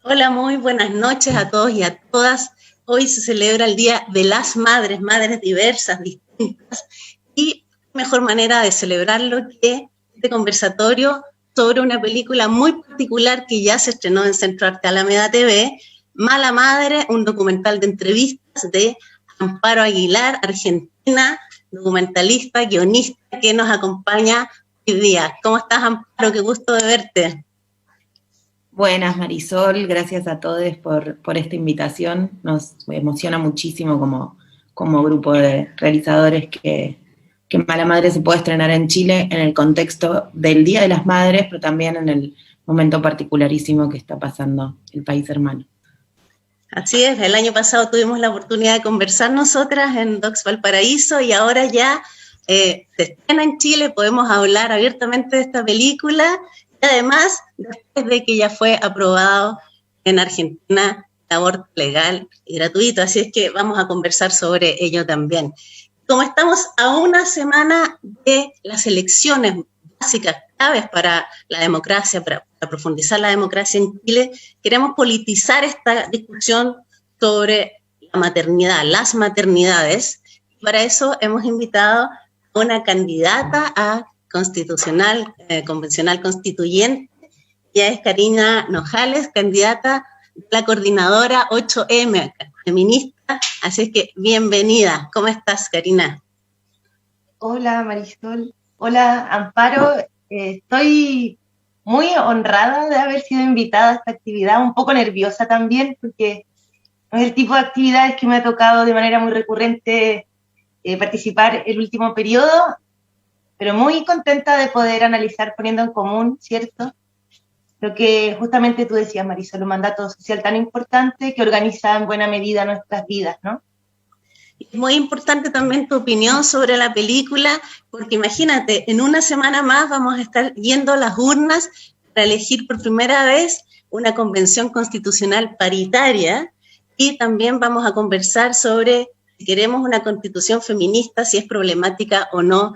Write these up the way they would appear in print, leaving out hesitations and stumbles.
Hola, muy buenas noches a todos y a todas. Hoy se celebra el Día de las Madres, madres diversas, distintas, y mejor manera de celebrarlo que este conversatorio sobre una película muy particular que ya se estrenó en Centro Arte Alameda TV, Mala Madre, un documental de entrevistas de Amparo Aguilar, argentina, documentalista, guionista, que nos acompaña hoy día. ¿Cómo estás, Amparo? Qué gusto de verte. Buenas, Marisol, gracias a todos por esta invitación. Nos emociona muchísimo como grupo de realizadores que Mala Madre se pueda estrenar en Chile en el contexto del Día de las Madres, pero también en el momento particularísimo que está pasando el país hermano. Así es, el año pasado tuvimos la oportunidad de conversar nosotras en Docs Valparaíso y ahora ya se estrena en Chile, podemos hablar abiertamente de esta película y además después de que ya fue aprobado en Argentina el aborto legal y gratuito, así es que vamos a conversar sobre ello también. Como estamos a una semana de las elecciones básicas, claves para la democracia, para profundizar la democracia en Chile, queremos politizar esta discusión sobre la maternidad, las maternidades. Para eso hemos invitado a una candidata a convencional constituyente. Ella es Karina Nojales, candidata de la coordinadora 8M, feminista. Así es que bienvenida. ¿Cómo estás, Karina? Hola, Marisol. Hola, Amparo. Estoy muy honrada de haber sido invitada a esta actividad, un poco nerviosa también, porque no es el tipo de actividades que me ha tocado de manera muy recurrente participar el último periodo, pero muy contenta de poder analizar poniendo en común, ¿cierto? Lo que justamente tú decías, Marisol, un mandato social tan importante que organiza en buena medida nuestras vidas, ¿no? Es muy importante también tu opinión sobre la película, porque imagínate, en una semana más vamos a estar yendo a las urnas para elegir por primera vez una convención constitucional paritaria y también vamos a conversar sobre si queremos una constitución feminista, si es problemática o no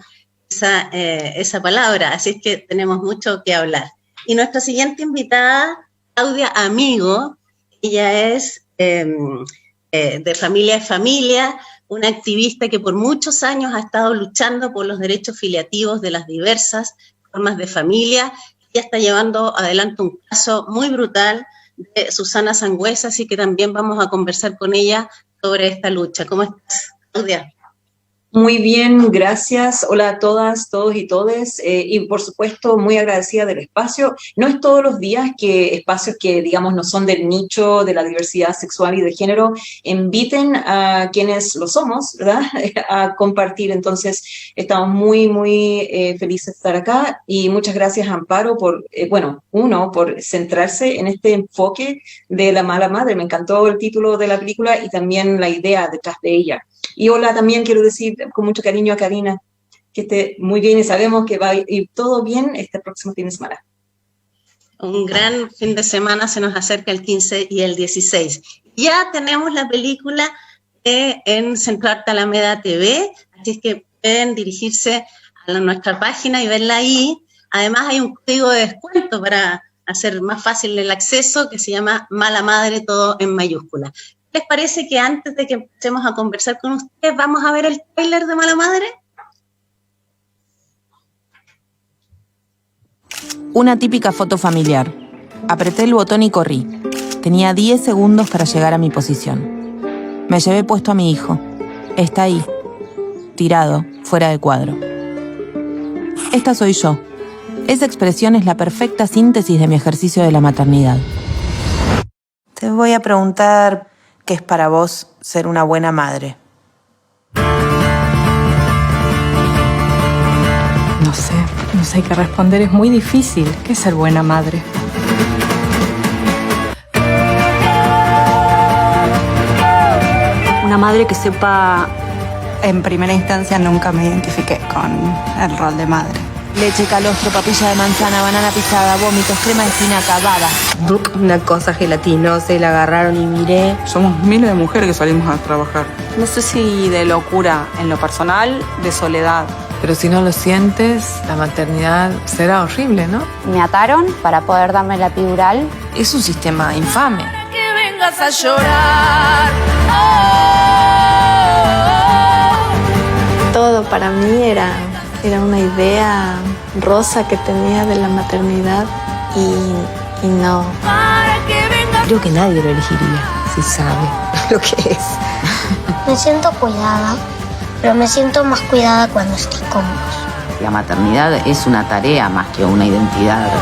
esa palabra. Así es que tenemos mucho que hablar. Y nuestra siguiente invitada, Claudia Amigo, ella es de Familia es Familia, una activista que por muchos años ha estado luchando por los derechos filiativos de las diversas formas de familia y está llevando adelante un caso muy brutal de Susana Sangüesa, así que también vamos a conversar con ella sobre esta lucha. ¿Cómo estás, Claudia? Muy bien, gracias. Hola a todas, todos y todes. Y por supuesto, muy agradecida del espacio. No es todos los días que espacios que, digamos, no son del nicho de la diversidad sexual y de género inviten a quienes lo somos, ¿verdad?, a compartir. Entonces, estamos muy felices de estar acá. Y muchas gracias, Amparo, por centrarse en este enfoque de la mala madre. Me encantó el título de la película y también la idea detrás de ella. Y hola, también quiero decir con mucho cariño a Karina, que esté muy bien y sabemos que va a ir todo bien este próximo fin de semana. Un gran fin de semana se nos acerca el 15 y el 16. Ya tenemos la película en Centro Arte Alameda TV, así es que pueden dirigirse a nuestra página y verla ahí. Además hay un código de descuento para hacer más fácil el acceso que se llama Mala Madre, todo en mayúscula. ¿Les parece que antes de que empecemos a conversar con ustedes, vamos a ver el tráiler de Mala Madre? Una típica foto familiar. Apreté el botón y corrí. Tenía 10 segundos para llegar a mi posición. Me llevé puesto a mi hijo. Está ahí, tirado, fuera de cuadro. Esta soy yo. Esa expresión es la perfecta síntesis de mi ejercicio de la maternidad. Te voy a preguntar qué es para vos ser una buena madre. No sé qué responder, es muy difícil. ¿Qué es ser buena madre? Una madre que sepa... En primera instancia nunca me identifiqué con el rol de madre. Leche, calostro, papilla de manzana, banana pisada, vómitos, crema de espinaca, baba. Una cosa gelatinosa y la agarraron y miré. Somos miles de mujeres que salimos a trabajar. No sé si de locura en lo personal, de soledad Pero si no lo sientes, la maternidad será horrible, ¿no? Me ataron para poder darme la epidural. Es un sistema infame. Para que vengas a llorar. Todo para mí era una idea rosa que tenía de la maternidad y no. Creo que nadie lo elegiría si sabe lo que es. Me siento cuidada, pero me siento más cuidada cuando estoy con vos. La maternidad es una tarea más que una identidad.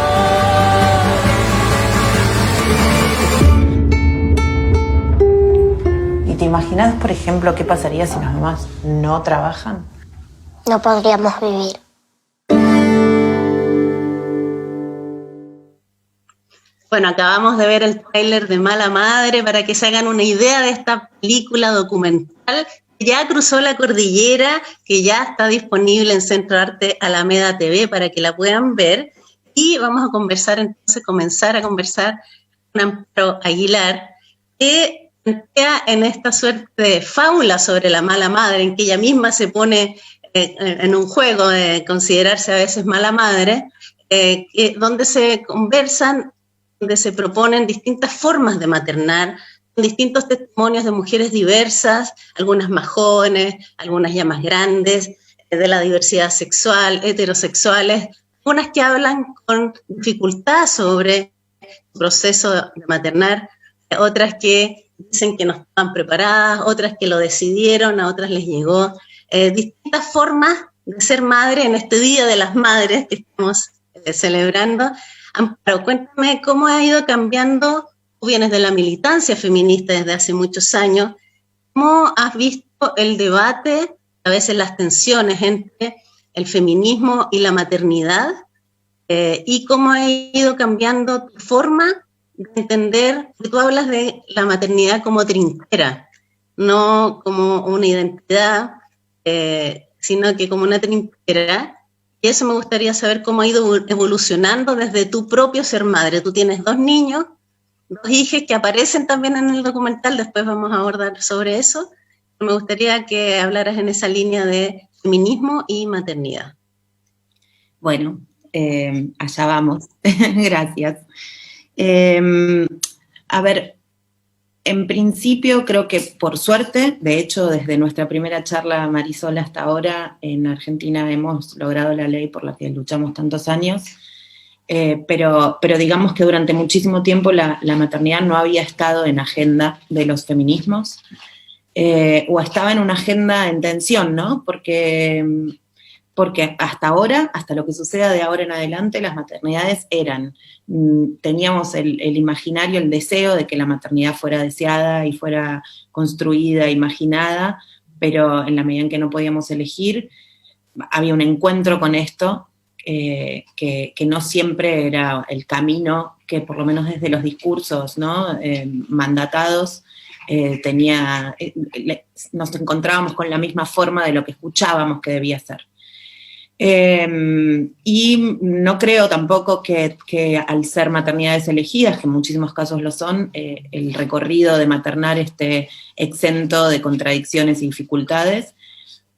¿Y te imaginas, por ejemplo, qué pasaría si las mamás no trabajan? No podríamos vivir. Bueno, acabamos de ver el tráiler de Mala Madre para que se hagan una idea de esta película documental que ya cruzó la cordillera, que ya está disponible en Centro Arte Alameda TV para que la puedan ver. Y vamos a comenzar a conversar con Amparo Aguilar, que plantea en esta suerte de fábula sobre la mala madre, en que ella misma se pone en un juego de considerarse a veces mala madre, donde se conversan, donde se proponen distintas formas de maternar, distintos testimonios de mujeres diversas, algunas más jóvenes, algunas ya más grandes, de la diversidad sexual, heterosexuales, unas que hablan con dificultad sobre el proceso de maternar, otras que dicen que no estaban preparadas, otras que lo decidieron, a otras les llegó. Distintas formas de ser madre en este Día de las Madres que estamos celebrando. Amparo, cuéntame cómo ha ido cambiando, tú vienes de la militancia feminista desde hace muchos años, ¿cómo has visto el debate, a veces las tensiones entre el feminismo y la maternidad? Y cómo ha ido cambiando tu forma de entender, que tú hablas de la maternidad como trinchera, no como una identidad, sino que como una trinchera. Y eso me gustaría saber cómo ha ido evolucionando desde tu propio ser madre. Tú tienes 2 niños, 2 hijas que aparecen también en el documental, después vamos a abordar sobre eso. Me gustaría que hablaras en esa línea de feminismo y maternidad. Bueno, allá vamos. Gracias. A ver, en principio creo que por suerte, de hecho desde nuestra primera charla Marisol hasta ahora en Argentina hemos logrado la ley por la que luchamos tantos años, pero digamos que durante muchísimo tiempo la maternidad no había estado en agenda de los feminismos, o estaba en una agenda en tensión, ¿no? Porque hasta ahora, hasta lo que suceda de ahora en adelante, las maternidades teníamos el imaginario, el deseo de que la maternidad fuera deseada y fuera construida, imaginada, pero en la medida en que no podíamos elegir, había un encuentro con esto que no siempre era el camino que, por lo menos desde los discursos, ¿no? Mandatados, nos encontrábamos con la misma forma de lo que escuchábamos que debía ser. Y no creo tampoco que al ser maternidades elegidas, que en muchísimos casos lo son, el recorrido de maternar esté exento de contradicciones y dificultades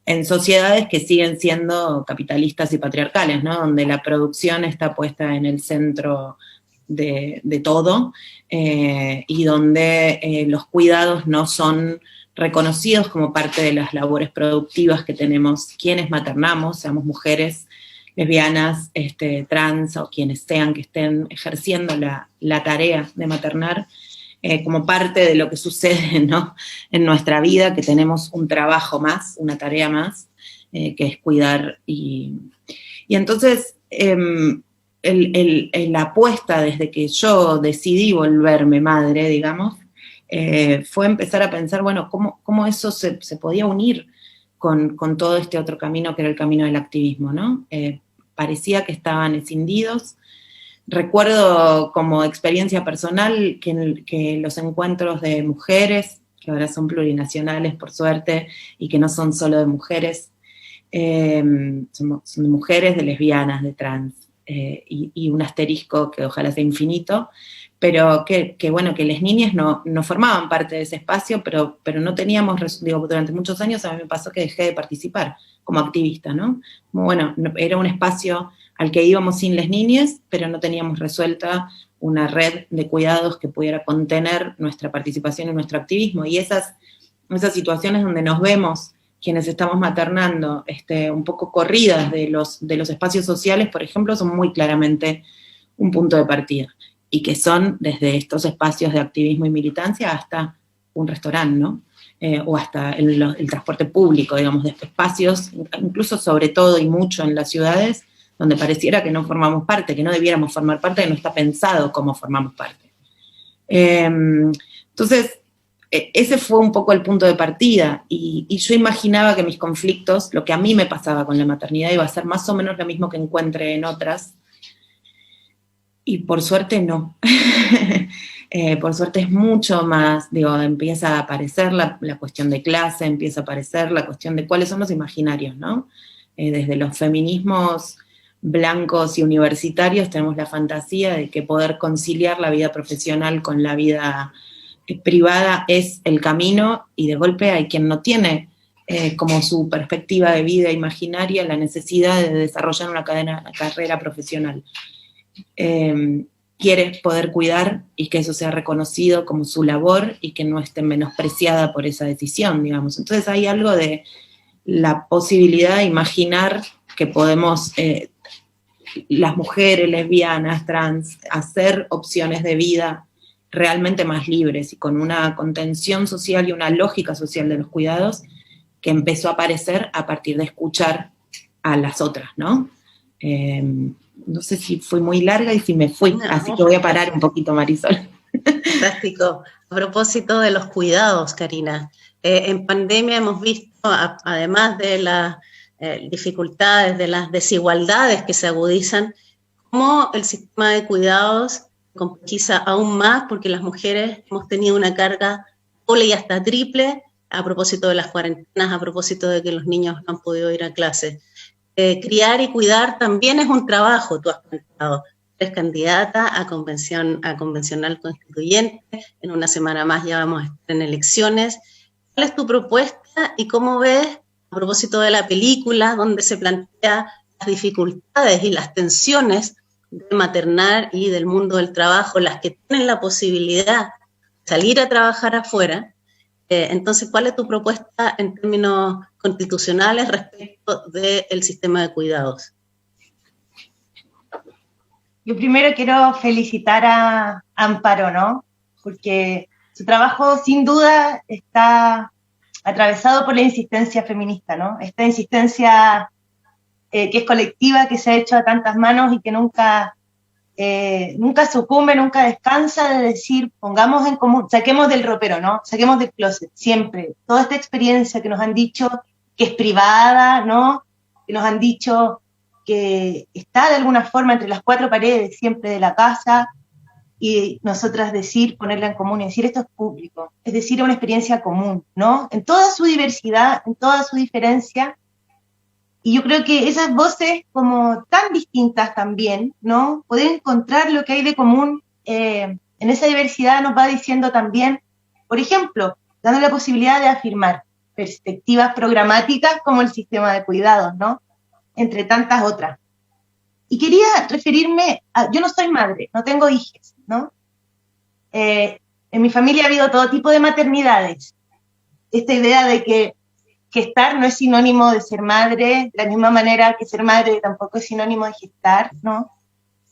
en sociedades que siguen siendo capitalistas y patriarcales, ¿no? Donde la producción está puesta en el centro de todo, y donde los cuidados no son reconocidos como parte de las labores productivas que tenemos quienes maternamos, seamos mujeres, lesbianas, trans o quienes sean que estén ejerciendo la tarea de maternar, como parte de lo que sucede, ¿no? En nuestra vida, que tenemos un trabajo más, una tarea más, que es cuidar. Y entonces, la apuesta desde que yo decidí volverme madre, digamos, fue empezar a pensar, bueno, cómo eso se podía unir con todo este otro camino que era el camino del activismo, ¿no? Parecía que estaban escindidos. Recuerdo como experiencia personal que los encuentros de mujeres, que ahora son plurinacionales por suerte, y que no son solo de mujeres, son de mujeres, de lesbianas, de trans, y un asterisco que ojalá sea infinito, pero que las niñas no formaban parte de ese espacio, pero no teníamos, durante muchos años a mí me pasó que dejé de participar como activista, ¿no? Como, bueno, era un espacio al que íbamos sin las niñas, pero no teníamos resuelta una red de cuidados que pudiera contener nuestra participación en nuestro activismo, y esas situaciones donde nos vemos quienes estamos maternando, un poco corridas de los espacios sociales, por ejemplo, son muy claramente un punto de partida, y que son desde estos espacios de activismo y militancia hasta un restaurante, ¿no? O hasta el transporte público, digamos, de espacios, incluso sobre todo y mucho en las ciudades, donde pareciera que no formamos parte, que no debiéramos formar parte, que no está pensado cómo formamos parte. Entonces, ese fue un poco el punto de partida, y yo imaginaba que mis conflictos, lo que a mí me pasaba con la maternidad, iba a ser más o menos lo mismo que encuentre en otras, y por suerte no. Por suerte es mucho más, empieza a aparecer la cuestión de clase, empieza a aparecer la cuestión de cuáles son los imaginarios, ¿no? Desde los feminismos blancos y universitarios tenemos la fantasía de que poder conciliar la vida profesional con la vida privada es el camino, y de golpe hay quien no tiene como su perspectiva de vida imaginaria la necesidad de desarrollar una carrera profesional. Quiere poder cuidar y que eso sea reconocido como su labor y que no esté menospreciada por esa decisión, digamos. Entonces hay algo de la posibilidad de imaginar que podemos, las mujeres lesbianas, trans, hacer opciones de vida realmente más libres y con una contención social y una lógica social de los cuidados que empezó a aparecer a partir de escuchar a las otras, ¿no? No sé si fui muy larga y si me fui, así que voy a parar un poquito, Marisol. Fantástico. A propósito de los cuidados, Karina, en pandemia hemos visto, además de las dificultades, de las desigualdades que se agudizan, cómo el sistema de cuidados complejiza aún más, porque las mujeres hemos tenido una carga doble y hasta triple a propósito de las cuarentenas, a propósito de que los niños no han podido ir a clase. Criar y cuidar también es un trabajo, tú has contado. Eres candidata a convencional constituyente, en una semana más ya vamos a estar en elecciones. ¿Cuál es tu propuesta y cómo ves, a propósito de la película, donde se plantea las dificultades y las tensiones de maternar y del mundo del trabajo, las que tienen la posibilidad de salir a trabajar afuera? Entonces, ¿cuál es tu propuesta en términos constitucionales respecto del sistema de cuidados? Yo primero quiero felicitar a Amparo, ¿no? Porque su trabajo sin duda está atravesado por la insistencia feminista, ¿no? Esta insistencia que es colectiva, que se ha hecho a tantas manos y que nunca sucumbe, nunca descansa de decir, pongamos en común, saquemos del ropero, ¿no? Saquemos del closet, siempre. Toda esta experiencia que nos han dicho que es privada, ¿no? Que nos han dicho que está de alguna forma entre las cuatro paredes siempre de la casa, y nosotras ponerla en común y decir, esto es público, es decir, una experiencia común, ¿no? En toda su diversidad, en toda su diferencia. Y yo creo que esas voces, como tan distintas también, ¿no? Poder encontrar lo que hay de común en esa diversidad nos va diciendo también, por ejemplo, dando la posibilidad de afirmar perspectivas programáticas como el sistema de cuidados, ¿no? Entre tantas otras. Y quería referirme yo no soy madre, no tengo hijas, ¿no? En mi familia ha habido todo tipo de maternidades. Esta idea de que gestar no es sinónimo de ser madre, de la misma manera que ser madre tampoco es sinónimo de gestar, ¿no?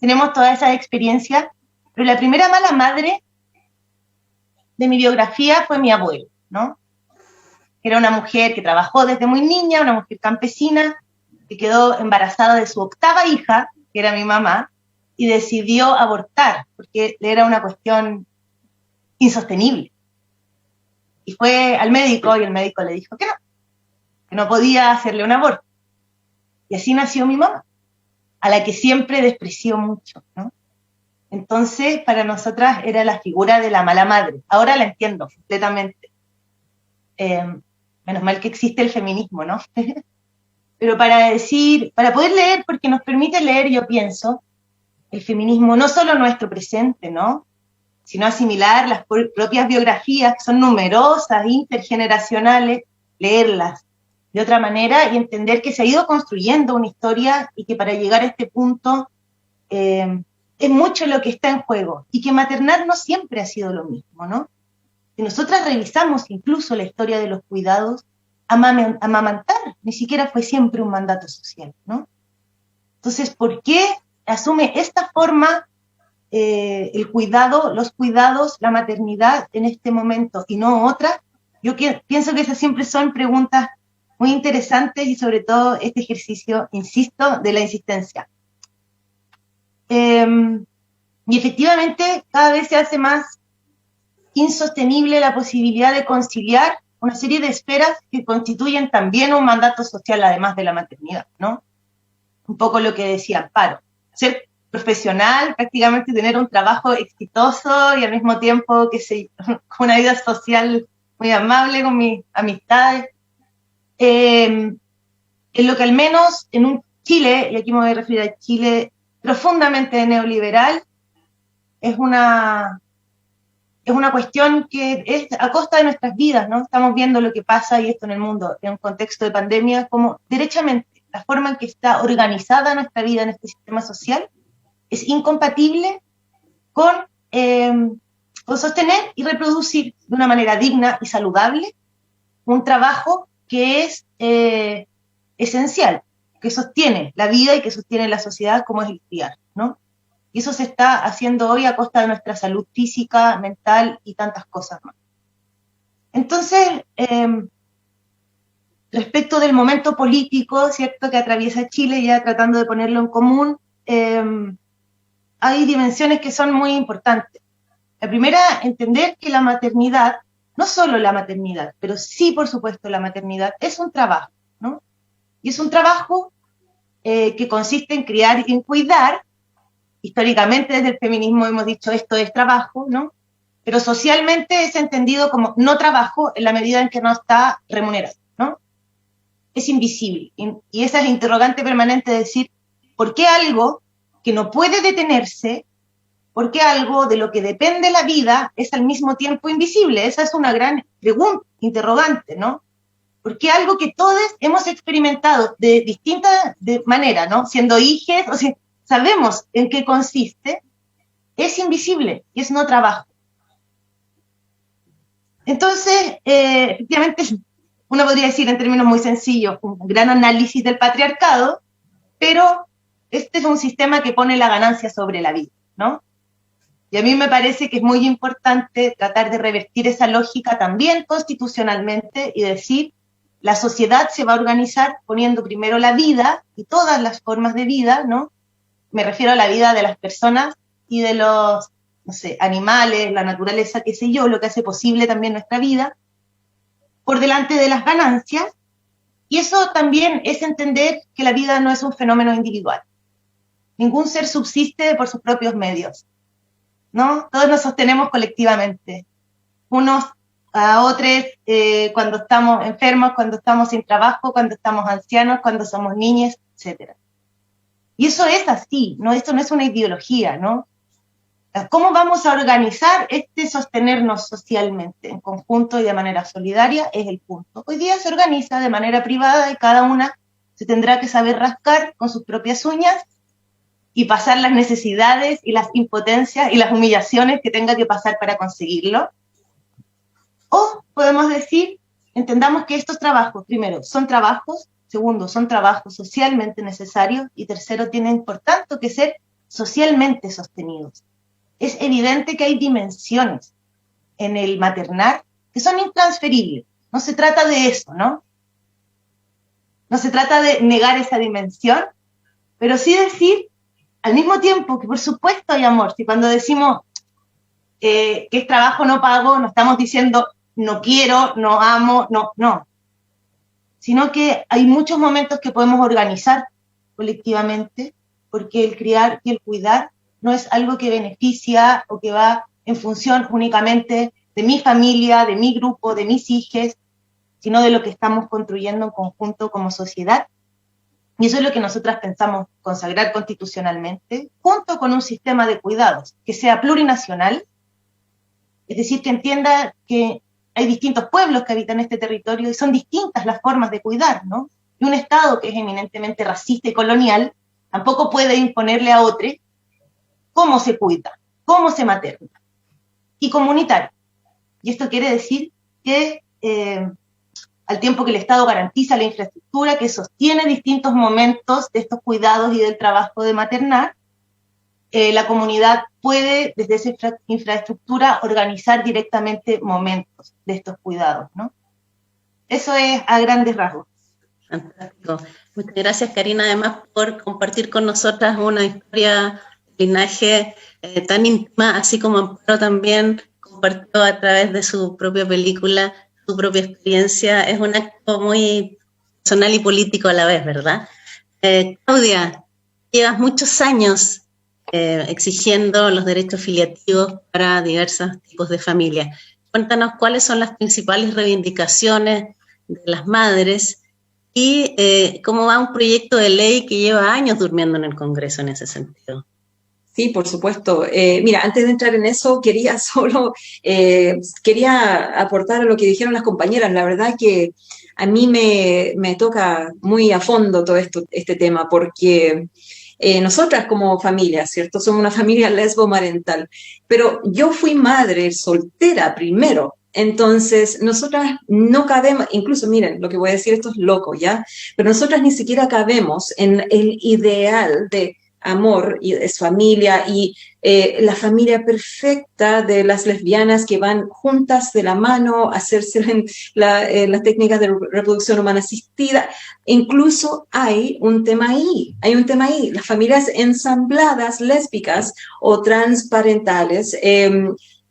Tenemos toda esa experiencia, pero la primera mala madre de mi biografía fue mi abuela, ¿no? Era una mujer que trabajó desde muy niña, una mujer campesina, que quedó embarazada de su octava hija, que era mi mamá, y decidió abortar, porque era una cuestión insostenible. Y fue al médico, y el médico le dijo que no podía hacerle un aborto. Y así nació mi mamá, a la que siempre despreció mucho, ¿no? Entonces, para nosotras era la figura de la mala madre. Ahora la entiendo completamente. Menos mal que existe el feminismo, ¿no? Pero para poder leer, porque nos permite leer, yo pienso, el feminismo no solo nuestro presente, ¿no? sino asimilar las propias biografías, que son numerosas, intergeneracionales, leerlas de otra manera y entender que se ha ido construyendo una historia y que para llegar a este punto es mucho lo que está en juego, y que maternar no siempre ha sido lo mismo, ¿no? Si nosotras revisamos incluso la historia de los cuidados, amamantar ni siquiera fue siempre un mandato social, ¿no? Entonces, ¿por qué asume esta forma el cuidado, los cuidados, la maternidad en este momento y no otra? Yo pienso que esas siempre son preguntas muy interesantes, y sobre todo este ejercicio, insisto, de la insistencia. Y efectivamente cada vez se hace más insostenible la posibilidad de conciliar una serie de esferas que constituyen también un mandato social, además de la maternidad, ¿no? Un poco lo que decía Amparo, ser profesional, prácticamente tener un trabajo exitoso y al mismo tiempo, una vida social muy amable con mis amistades. En lo que al menos en un Chile, y aquí me voy a referir a Chile profundamente neoliberal, es una cuestión que es a costa de nuestras vidas, ¿no? Estamos viendo lo que pasa, y esto en el mundo, en un contexto de pandemia, como derechamente la forma en que está organizada nuestra vida en este sistema social es incompatible con sostener y reproducir de una manera digna y saludable un trabajo que es esencial, que sostiene la vida y que sostiene la sociedad, como es el criar, ¿no? Y eso se está haciendo hoy a costa de nuestra salud física, mental y tantas cosas más. Entonces, respecto del momento político, ¿cierto?, que atraviesa Chile, ya tratando de ponerlo en común, hay dimensiones que son muy importantes. La primera, entender que la maternidad, no solo la maternidad, pero sí, por supuesto, la maternidad, es un trabajo, ¿no? Y es un trabajo que consiste en criar y en cuidar. Históricamente desde el feminismo hemos dicho esto es trabajo, ¿no? Pero socialmente es entendido como no trabajo en la medida en que no está remunerado, ¿no? Es invisible. Y esa es la interrogante permanente de decir, ¿por qué algo que no puede detenerse, por qué algo de lo que depende la vida es al mismo tiempo invisible? Esa es una gran pregunta, interrogante, ¿no? ¿Por qué algo que todos hemos experimentado de distinta manera, ¿no? Siendo hijes, o sea, sabemos en qué consiste, es invisible y es no trabajo. Entonces, efectivamente, uno podría decir en términos muy sencillos, un gran análisis del patriarcado, pero este es un sistema que pone la ganancia sobre la vida, ¿no? Y a mí me parece que es muy importante tratar de revertir esa lógica también constitucionalmente y decir, la sociedad se va a organizar poniendo primero la vida y todas las formas de vida, ¿no? Me refiero a la vida de las personas y de los, no sé, animales, la naturaleza, qué sé yo, lo que hace posible también nuestra vida, por delante de las ganancias. Y eso también es entender que la vida no es un fenómeno individual. Ningún ser subsiste por sus propios medios, ¿no? Todos nos sostenemos colectivamente. Unos a otros cuando estamos enfermos, cuando estamos sin trabajo, cuando estamos ancianos, cuando somos niñas, etc. Y eso es así, ¿no? Esto no es una ideología, ¿no? ¿Cómo vamos a organizar este sostenernos socialmente en conjunto y de manera solidaria? Es el punto. Hoy día se organiza de manera privada y cada una se tendrá que saber rascar con sus propias uñas y pasar las necesidades y las impotencias y las humillaciones que tenga que pasar para conseguirlo. O podemos decir, entendamos que estos trabajos, primero, son trabajos, segundo, son trabajos socialmente necesarios, y tercero, tienen por tanto que ser socialmente sostenidos. Es evidente que hay dimensiones en el maternar que son intransferibles. No se trata de eso, ¿no? No se trata de negar esa dimensión, pero sí decir al mismo tiempo que por supuesto hay amor. Si cuando decimos que es trabajo no pago, no estamos diciendo no quiero, no amo, no. Sino que hay muchos momentos que podemos organizar colectivamente, porque el criar y el cuidar no es algo que beneficia o que va en función únicamente de mi familia, de mi grupo, de mis hijos, sino de lo que estamos construyendo en conjunto como sociedad. Y eso es lo que nosotras pensamos consagrar constitucionalmente, junto con un sistema de cuidados que sea plurinacional, es decir, que entienda que hay distintos pueblos que habitan este territorio y son distintas las formas de cuidar, ¿no? Y un Estado que es eminentemente racista y colonial tampoco puede imponerle a otro cómo se cuida, cómo se materna, y comunitario. Y esto quiere decir que al tiempo que el Estado garantiza la infraestructura que sostiene distintos momentos de estos cuidados y del trabajo de maternar, la comunidad puede, desde esa infraestructura, organizar directamente momentos de estos cuidados, ¿no? Eso es a grandes rasgos. Fantástico. Muchas gracias, Karina, además por compartir con nosotras una historia de linaje tan íntima, así como Amparo también compartió a través de su propia película, su propia experiencia. Es un acto muy personal y político a la vez, ¿verdad? Claudia, llevas muchos años exigiendo los derechos filiativos para diversos tipos de familias. Cuéntanos cuáles son las principales reivindicaciones de las madres y cómo va un proyecto de ley que lleva años durmiendo en el Congreso en ese sentido. Sí, por supuesto. Mira, antes de entrar en eso, quería aportar a lo que dijeron las compañeras. La verdad que a mí me toca muy a fondo todo este tema, porque nosotras como familia, ¿cierto? Somos una familia lesbo-marental, pero yo fui madre soltera primero. Entonces, nosotras no cabemos, incluso miren, lo que voy a decir, esto es loco, ¿ya? Pero nosotras ni siquiera cabemos en el ideal de amor y es familia y la familia perfecta de las lesbianas que van juntas de la mano a hacerse las técnicas de reproducción humana asistida. Incluso hay un tema ahí, las familias ensambladas lésbicas o transparentales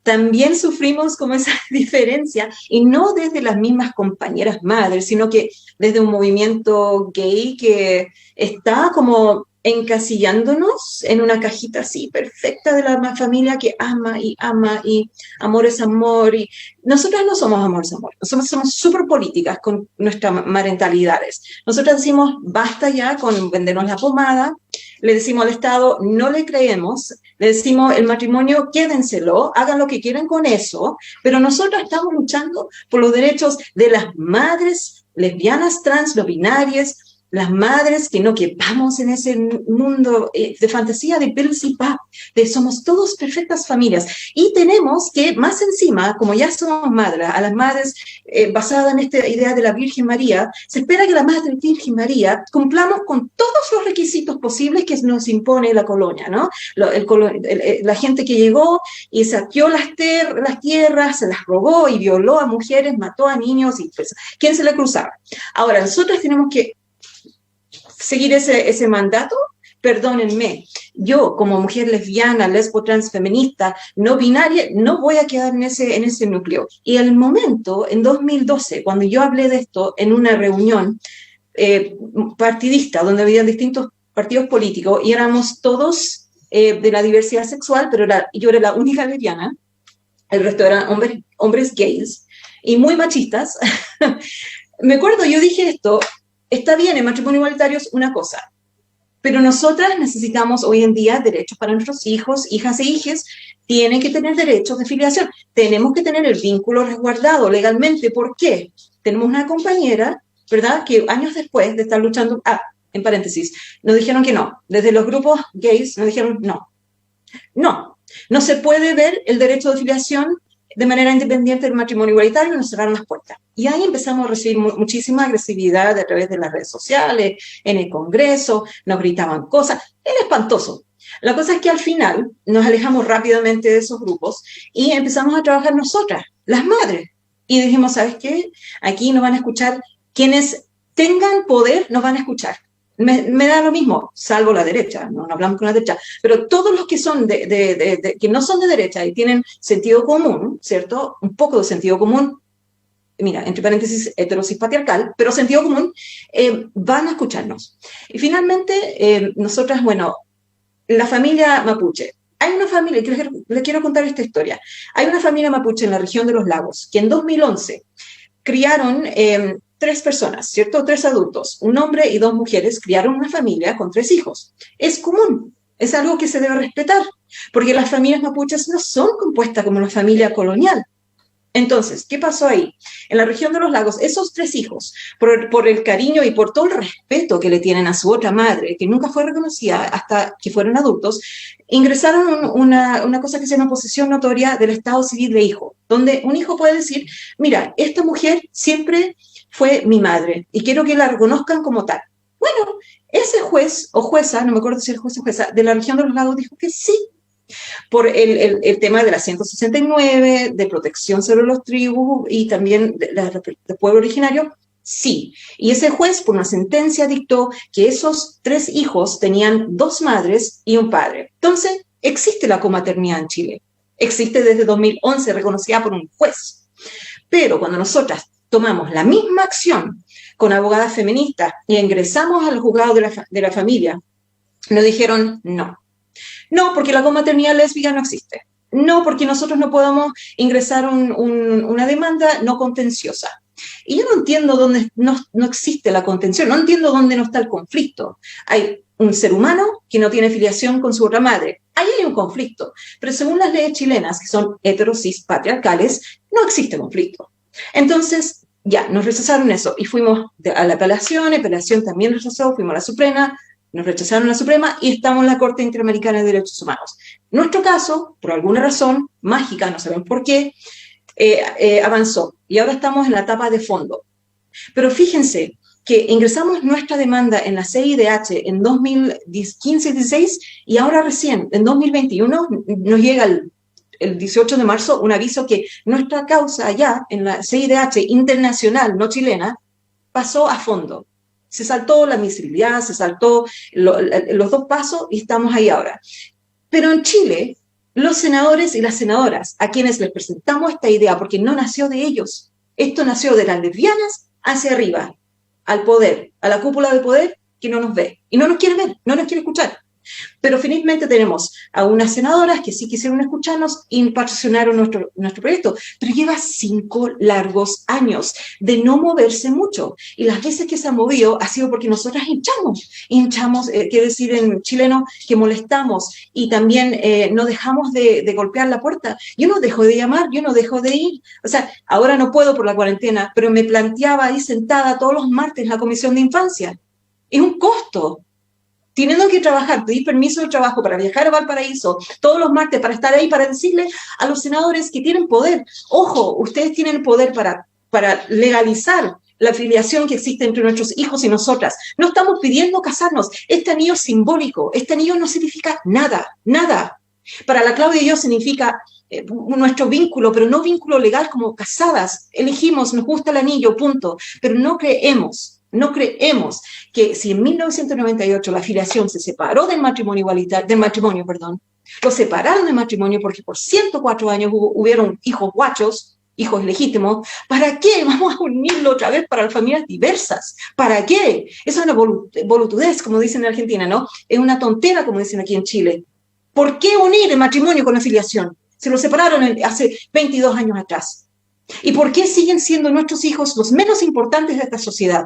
también sufrimos como esa diferencia, y no desde las mismas compañeras madres, sino que desde un movimiento gay que está como encasillándonos en una cajita así perfecta de la familia que ama, y amor es amor, y nosotras no somos amor es amor, nosotros somos súper políticas con nuestras marentalidades. Nosotras decimos, basta ya con vendernos la pomada, le decimos al Estado, no le creemos, le decimos, el matrimonio, quédenselo, hagan lo que quieran con eso, pero nosotros estamos luchando por los derechos de las madres lesbianas, trans, no binarias, las madres que no quepamos en ese mundo de fantasía de pills y pap, de somos todos perfectas familias. Y tenemos que, más encima, como ya somos madres, a las madres basada en esta idea de la Virgen María, se espera que la Madre Virgen María cumplamos con todos los requisitos posibles que nos impone la colonia, ¿no? La gente que llegó y saqueó las tierras, se las robó y violó a mujeres, mató a niños, y pues, ¿quién se le cruzaba? Ahora, nosotros tenemos que seguir ese mandato. Perdónenme, yo como mujer lesbiana, lesbo, trans, feminista, no binaria, no voy a quedar en ese núcleo. Y el momento, en 2012, cuando yo hablé de esto en una reunión partidista, donde había distintos partidos políticos, y éramos todos de la diversidad sexual, pero yo era la única lesbiana, el resto eran hombres gays, y muy machistas. Me acuerdo, yo dije esto, está bien, el matrimonio igualitario es una cosa, pero nosotras necesitamos hoy en día derechos para nuestros hijos, hijas e hijes, tienen que tener derechos de filiación, tenemos que tener el vínculo resguardado legalmente. ¿Por qué? Tenemos una compañera, ¿verdad?, que años después de estar luchando, en paréntesis, nos dijeron que no, desde los grupos gays nos dijeron no se puede ver el derecho de filiación de manera independiente del matrimonio igualitario, y nos cerraron las puertas. Y ahí empezamos a recibir muchísima agresividad a través de las redes sociales, en el Congreso, nos gritaban cosas, era espantoso. La cosa es que al final nos alejamos rápidamente de esos grupos y empezamos a trabajar nosotras, las madres. Y dijimos, ¿sabes qué? Aquí nos van a escuchar, quienes tengan poder nos van a escuchar. Me da lo mismo, salvo la derecha, no hablamos con la derecha, pero todos los que son que no son de derecha y tienen sentido común, ¿cierto? Un poco de sentido común, mira, entre paréntesis, heterosis patriarcal, pero sentido común, van a escucharnos. Y finalmente, nosotras, bueno, la familia mapuche. Hay una familia, les quiero contar esta historia. Hay una familia mapuche en la región de los lagos que en 2011 criaron 3 personas, ¿cierto? 3 adultos, un hombre y 2 mujeres, criaron una familia con 3 hijos. Es común, Es algo que se debe respetar, porque las familias mapuches no son compuestas como la familia colonial. Entonces, ¿qué pasó ahí? En la región de los lagos, esos 3 hijos, por el cariño y por todo el respeto que le tienen a su otra madre, que nunca fue reconocida hasta que fueron adultos, ingresaron una cosa que se llama posesión notoria del estado civil de hijo, donde un hijo puede decir, mira, esta mujer siempre fue mi madre y quiero que la reconozcan como tal. Bueno, ese juez o jueza, no me acuerdo si es juez o jueza, de la región de los lagos dijo que sí, por el tema de la 169, de protección sobre los tribus y también del pueblo originario, sí. Y ese juez, por una sentencia, dictó que esos 3 hijos tenían 2 madres y un padre. Entonces, existe la comaternidad en Chile. Existe desde 2011, reconocida por un juez. Pero cuando nosotras tomamos la misma acción con abogadas feministas y ingresamos al juzgado de la familia, nos dijeron no. No, porque la comaternidad lésbica no existe. No, porque nosotros no podemos ingresar una demanda no contenciosa. Y yo no entiendo dónde no existe la contención, no entiendo dónde no está el conflicto. Hay un ser humano que no tiene filiación con su otra madre. Ahí hay un conflicto. Pero según las leyes chilenas, que son heterosis patriarcales, no existe conflicto. Entonces, ya, nos rechazaron eso y fuimos a la apelación también rechazó, fuimos a la Suprema, nos rechazaron la Suprema y estamos en la Corte Interamericana de Derechos Humanos. Nuestro caso, por alguna razón mágica, no saben por qué, avanzó y ahora estamos en la etapa de fondo. Pero fíjense que ingresamos nuestra demanda en la CIDH en 2015-16 y ahora recién, en 2021, nos llega el 18 de marzo un aviso que nuestra causa allá en la CIDH internacional, no chilena, pasó a fondo. Se saltó la admisibilidad, se saltó los 2 pasos y estamos ahí ahora. Pero en Chile, los senadores y las senadoras a quienes les presentamos esta idea, porque no nació de ellos, esto nació de las lesbianas hacia arriba, al poder, a la cúpula del poder que no nos ve y no nos quiere ver, no nos quiere escuchar. Pero felizmente tenemos a unas senadoras que sí quisieron escucharnos y patrocinaron nuestro proyecto, pero lleva 5 largos años de no moverse mucho. Y las veces que se ha movido ha sido porque nosotras hinchamos, quiere decir en chileno, que molestamos y también no dejamos de golpear la puerta. Yo no dejo de llamar, yo no dejo de ir. O sea, ahora no puedo por la cuarentena, pero me planteaba ahí sentada todos los martes en la Comisión de Infancia. Es un costo. Teniendo que trabajar, pedir permiso de trabajo para viajar a Valparaíso todos los martes para estar ahí, para decirle a los senadores que tienen poder, ojo, ustedes tienen poder para legalizar la afiliación que existe entre nuestros hijos y nosotras. No estamos pidiendo casarnos. Este anillo es simbólico, este anillo no significa nada, nada. Para la Claudia y yo significa nuestro vínculo, pero no vínculo legal como casadas. Elegimos, nos gusta el anillo, punto. Pero no creemos que si en 1998 la afiliación se separó del matrimonio lo separaron del matrimonio porque por 104 años hubieron hijos guachos, hijos legítimos, ¿para qué vamos a unirlo otra vez para las familias diversas? ¿Para qué? Eso es una boludez, como dicen en Argentina, ¿no? Es una tontera, como dicen aquí en Chile. ¿Por qué unir el matrimonio con la afiliación? Se lo separaron hace 22 años atrás. ¿Y por qué siguen siendo nuestros hijos los menos importantes de esta sociedad?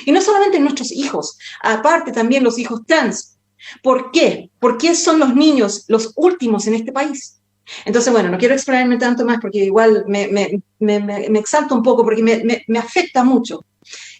Y no solamente nuestros hijos, aparte también los hijos trans. ¿Por qué? ¿Por qué son los niños los últimos en este país? Entonces, bueno, no quiero explorarme tanto más porque igual me exalto un poco porque me afecta mucho.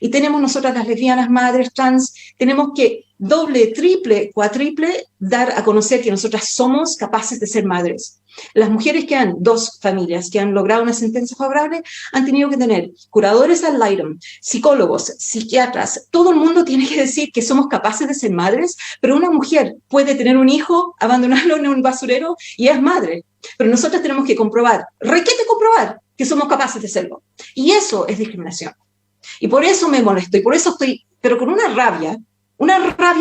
Y tenemos nosotras las lesbianas, madres, trans, tenemos que doble, triple, cuatriple dar a conocer que nosotras somos capaces de ser madres. Las mujeres que han 2 familias que han logrado una sentencia favorable han tenido que tener curadores ad litem, psicólogos, psiquiatras. Todo el mundo tiene que decir que somos capaces de ser madres, pero una mujer puede tener un hijo, abandonarlo en un basurero y es madre. Pero nosotros tenemos que comprobar, comprobar que somos capaces de serlo. Y eso es discriminación. Y por eso me molesto, y por eso estoy, pero con una rabia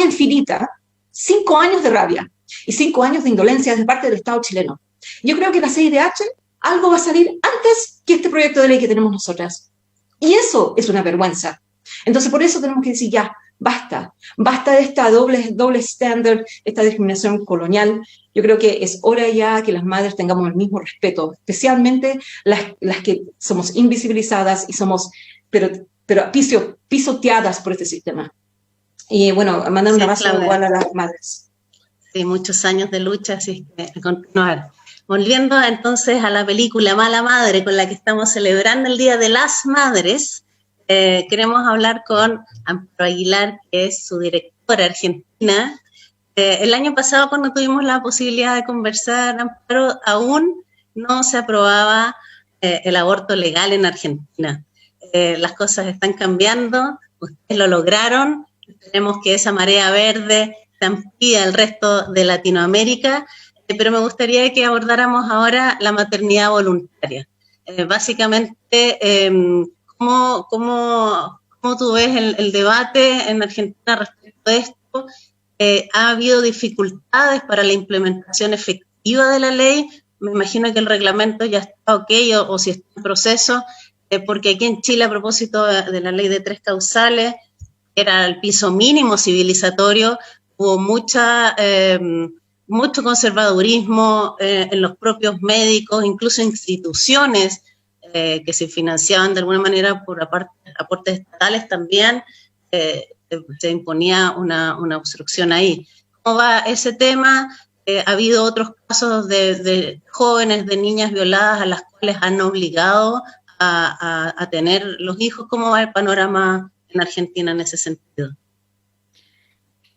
infinita, 5 años de rabia y 5 años de indolencia de parte del Estado chileno. Yo creo que la CIDH algo va a salir antes que este proyecto de ley que tenemos nosotras. Y eso es una vergüenza. Entonces, por eso tenemos que decir ya, basta de esta doble estándar, esta discriminación colonial. Yo creo que es hora ya que las madres tengamos el mismo respeto, especialmente las que somos invisibilizadas y somos, pero pisoteadas por este sistema. Y bueno, mandar un abrazo igual a las madres. Sí, muchos años de lucha, así que a continuar. Volviendo entonces a la película Mala Madre, con la que estamos celebrando el Día de las Madres, queremos hablar con Amparo Aguilar, que es su directora argentina. El año pasado, cuando tuvimos la posibilidad de conversar, Amparo, aún no se aprobaba el aborto legal en Argentina. Las cosas están cambiando, ustedes lo lograron, esperemos que esa marea verde se amplíe al resto de Latinoamérica, pero me gustaría que abordáramos ahora la maternidad voluntaria. Básicamente, ¿cómo tú ves el debate en Argentina respecto a esto? ¿Ha habido dificultades para la implementación efectiva de la ley? Me imagino que el reglamento ya está ok o si está en proceso, porque aquí en Chile, a propósito de la ley de 3 causales, que era el piso mínimo civilizatorio, hubo mucho conservadurismo en los propios médicos, incluso instituciones que se financiaban de alguna manera por aportes estatales también, se imponía una obstrucción ahí. ¿Cómo va ese tema? Ha habido otros casos de jóvenes, de niñas violadas a las cuales han obligado a tener los hijos. ¿Cómo va el panorama en Argentina en ese sentido?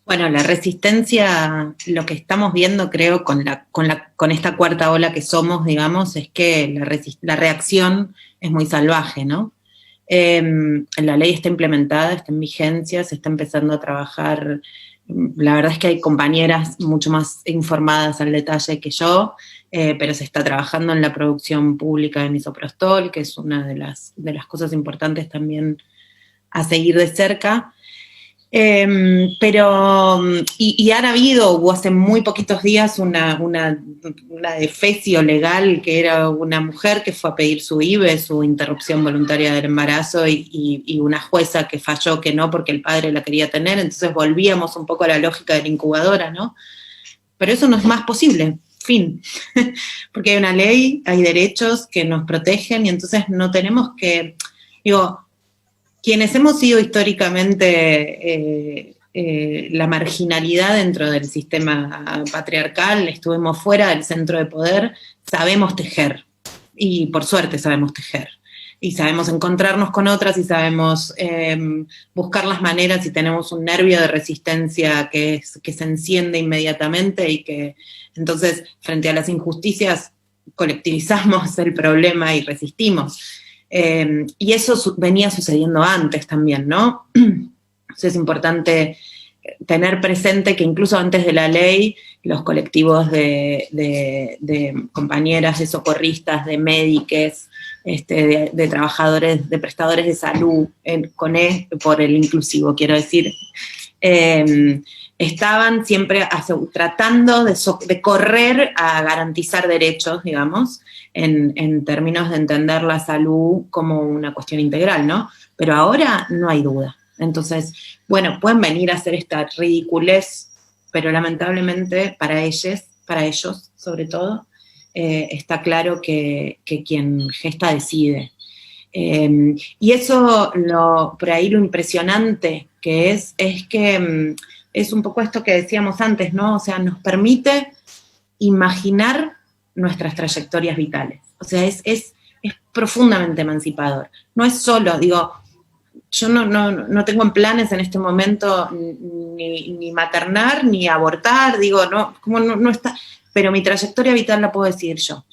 Bueno, la resistencia, lo que estamos viendo, creo, con esta cuarta ola que somos, digamos, es que la reacción es muy salvaje, ¿no? La ley está implementada, está en vigencia, se está empezando a trabajar. La verdad es que hay compañeras mucho más informadas al detalle que yo, pero se está trabajando en la producción pública de misoprostol, que es una de las cosas importantes también a seguir de cerca. Hubo hace muy poquitos días una defecio legal, que era una mujer que fue a pedir su IVE, su interrupción voluntaria del embarazo, y una jueza que falló que no porque el padre la quería tener. Entonces volvíamos un poco a la lógica de la incubadora, ¿no? Pero eso no es más posible, fin. Porque hay una ley, hay derechos que nos protegen, y entonces no tenemos que, quienes hemos sido históricamente la marginalidad dentro del sistema patriarcal, estuvimos fuera del centro de poder, sabemos tejer, y por suerte sabemos tejer, y sabemos encontrarnos con otras, y sabemos buscar las maneras, y tenemos un nervio de resistencia que se enciende inmediatamente, y que entonces frente a las injusticias colectivizamos el problema y resistimos. Y eso venía sucediendo antes también, ¿no? Entonces es importante tener presente que incluso antes de la ley, los colectivos de compañeras, de socorristas, de médiques, de trabajadores, de prestadores de salud, por el inclusivo, quiero decir, estaban siempre tratando de correr a garantizar derechos, digamos, en términos de entender la salud como una cuestión integral, ¿no? Pero ahora no hay duda. Entonces, bueno, pueden venir a hacer esta ridiculez, pero lamentablemente para ellos sobre todo, está claro que quien gesta decide. Y eso, por ahí lo impresionante que es que es un poco esto que decíamos antes, ¿no? O sea, nos permite imaginar nuestras trayectorias vitales. O sea, es profundamente emancipador. No es solo, yo no tengo en planes en este momento ni maternar, ni abortar, no está, pero mi trayectoria vital la puedo decidir yo.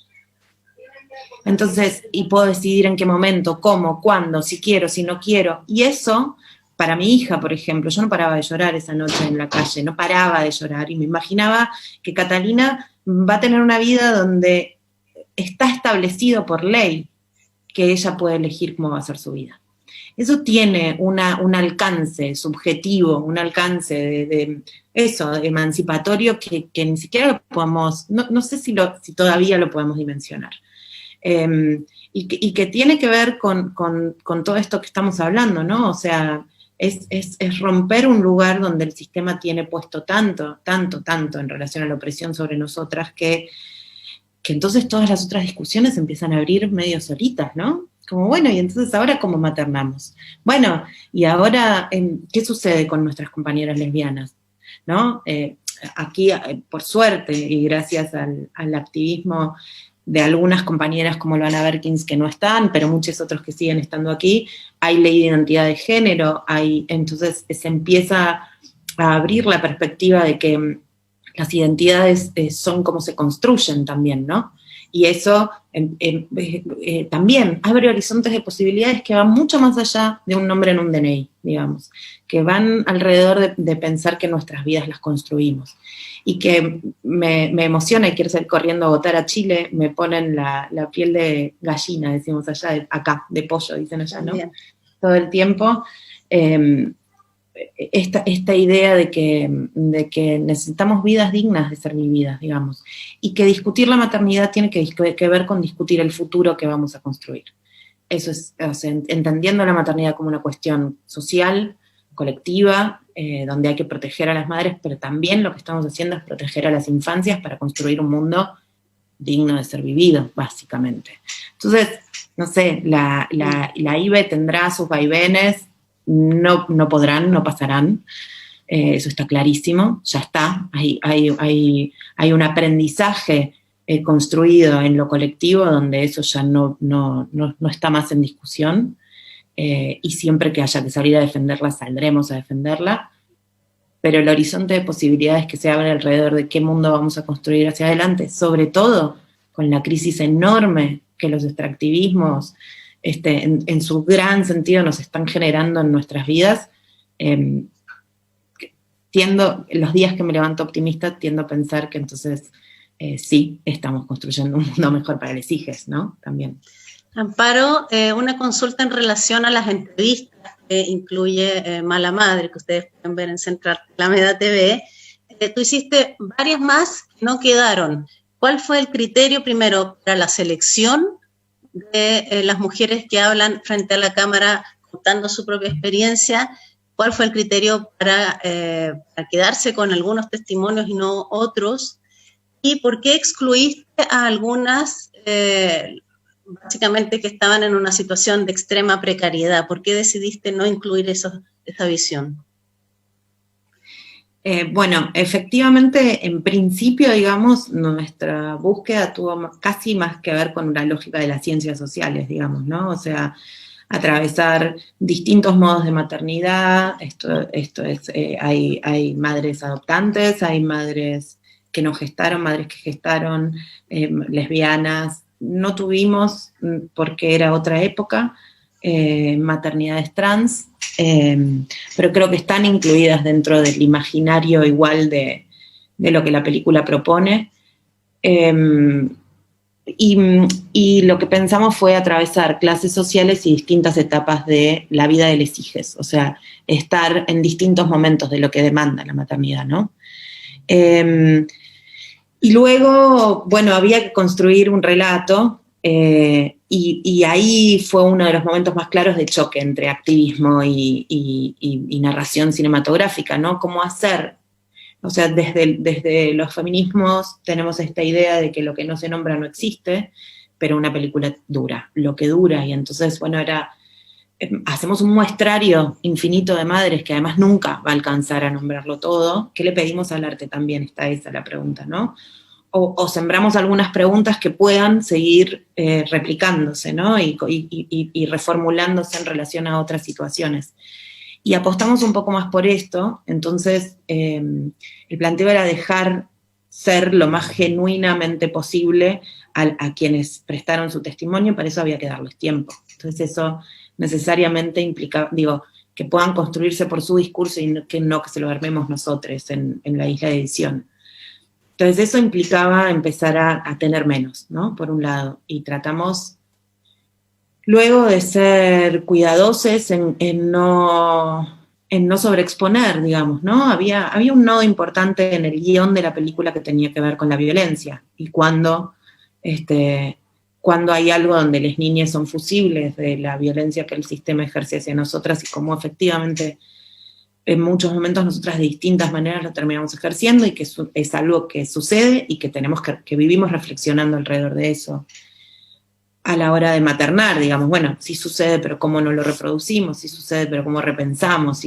Entonces, y puedo decidir en qué momento, cómo, cuándo, si quiero, si no quiero. Y eso, para mi hija, por ejemplo, yo no paraba de llorar esa noche en la calle, no paraba de llorar, y me imaginaba que Catalina va a tener una vida donde está establecido por ley que ella puede elegir cómo va a ser su vida. Eso tiene un alcance subjetivo, un alcance de emancipatorio que ni siquiera lo podemos, no sé si todavía lo podemos dimensionar. Y que tiene que ver con todo esto que estamos hablando, ¿no? O sea, es romper un lugar donde el sistema tiene puesto tanto en relación a la opresión sobre nosotras, que entonces todas las otras discusiones empiezan a abrir medio solitas, ¿no? Como, bueno, y entonces ahora ¿cómo maternamos? Bueno, y ahora, ¿qué sucede con nuestras compañeras lesbianas? ¿No? aquí, por suerte, y gracias al activismo de algunas compañeras como Luana Berkins que no están, pero muchos otros que siguen estando aquí, hay ley de identidad de género, entonces se empieza a abrir la perspectiva de que las identidades son como se construyen también, ¿no? Y eso también abre horizontes de posibilidades que van mucho más allá de un nombre en un DNI, digamos, que van alrededor de pensar que nuestras vidas las construimos. Y que me emociona y quiero salir corriendo a votar a Chile, me ponen la piel de gallina, decimos allá, acá, de pollo, dicen allá, ¿no? Bien. Todo el tiempo. Esta idea de que necesitamos vidas dignas de ser vividas, digamos, y que discutir la maternidad tiene que ver con discutir el futuro que vamos a construir. Eso es, o sea, entendiendo la maternidad como una cuestión social, colectiva, donde hay que proteger a las madres, pero también lo que estamos haciendo es proteger a las infancias para construir un mundo digno de ser vivido, básicamente. Entonces, no sé, la IVE tendrá sus vaivenes, no podrán, no pasarán, eso está clarísimo, ya está, hay un aprendizaje construido en lo colectivo donde eso ya no está más en discusión, y siempre que haya que salir a defenderla, saldremos a defenderla, pero el horizonte de posibilidades que se abre alrededor de qué mundo vamos a construir hacia adelante, sobre todo con la crisis enorme que los extractivismos en su gran sentido nos están generando en nuestras vidas, los días que me levanto optimista, tiendo a pensar que entonces sí, estamos construyendo un mundo mejor para las hijas, ¿no? También. Amparo, una consulta en relación a las entrevistas que incluye Mala Madre, que ustedes pueden ver en Central Alameda TV. Tú hiciste varias más que no quedaron. ¿Cuál fue el criterio primero para la selección de las mujeres que hablan frente a la cámara contando su propia experiencia? ¿Cuál fue el criterio para quedarse con algunos testimonios y no otros? ¿Y por qué excluiste a algunas, básicamente que estaban en una situación de extrema precariedad? ¿Por qué decidiste no incluir esa visión? Bueno, efectivamente, en principio, digamos, nuestra búsqueda tuvo casi más que ver con una lógica de las ciencias sociales, digamos, ¿no? O sea, atravesar distintos modos de maternidad, esto es, hay madres adoptantes, hay madres que no gestaron, madres que gestaron, lesbianas, no tuvimos, porque era otra época, maternidades trans, pero creo que están incluidas dentro del imaginario igual de lo que la película propone. Y lo que pensamos fue atravesar clases sociales y distintas etapas de la vida de las hijas, o sea, estar en distintos momentos de lo que demanda la maternidad, ¿no? Y luego, bueno, había que construir un relato, y ahí fue uno de los momentos más claros de choque entre activismo y narración cinematográfica, ¿no? Cómo hacer, o sea, desde los feminismos tenemos esta idea de que lo que no se nombra no existe, pero una película dura, lo que dura, y entonces, bueno, hacemos un muestrario infinito de madres que además nunca va a alcanzar a nombrarlo todo. ¿Qué le pedimos al arte también? Está esa la pregunta, ¿no? O sembramos algunas preguntas que puedan seguir replicándose, ¿no? Y reformulándose en relación a otras situaciones. Y apostamos un poco más por esto, entonces el planteo era dejar ser lo más genuinamente posible a quienes prestaron su testimonio, para eso había que darles tiempo. Entonces eso necesariamente implica, que puedan construirse por su discurso y que se lo armemos nosotros en la isla de edición. Entonces eso implicaba empezar a tener menos, ¿no? Por un lado, y tratamos luego de ser cuidadosos en no sobreexponer, digamos, ¿no? Había un nodo importante en el guión de la película que tenía que ver con la violencia, y cuando hay algo donde las niñas son fusibles de la violencia que el sistema ejerce hacia nosotras y cómo efectivamente en muchos momentos nosotras de distintas maneras lo terminamos ejerciendo, y que es algo que sucede y que tenemos que vivimos reflexionando alrededor de eso a la hora de maternar, digamos, bueno, sí sucede, pero cómo no lo reproducimos, sí sucede, pero cómo repensamos,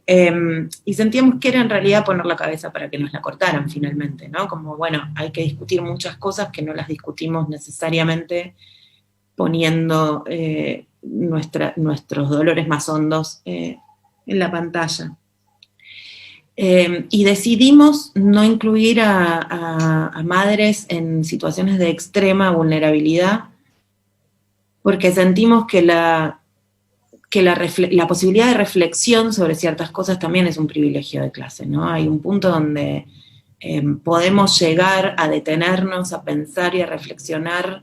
Y sentíamos que era en realidad poner la cabeza para que nos la cortaran finalmente, ¿no? Como, bueno, hay que discutir muchas cosas que no las discutimos necesariamente poniendo nuestros dolores más hondos en la pantalla. Y decidimos no incluir a madres en situaciones de extrema vulnerabilidad, porque sentimos que la posibilidad de reflexión sobre ciertas cosas también es un privilegio de clase, ¿no? Hay un punto donde podemos llegar a detenernos, a pensar y a reflexionar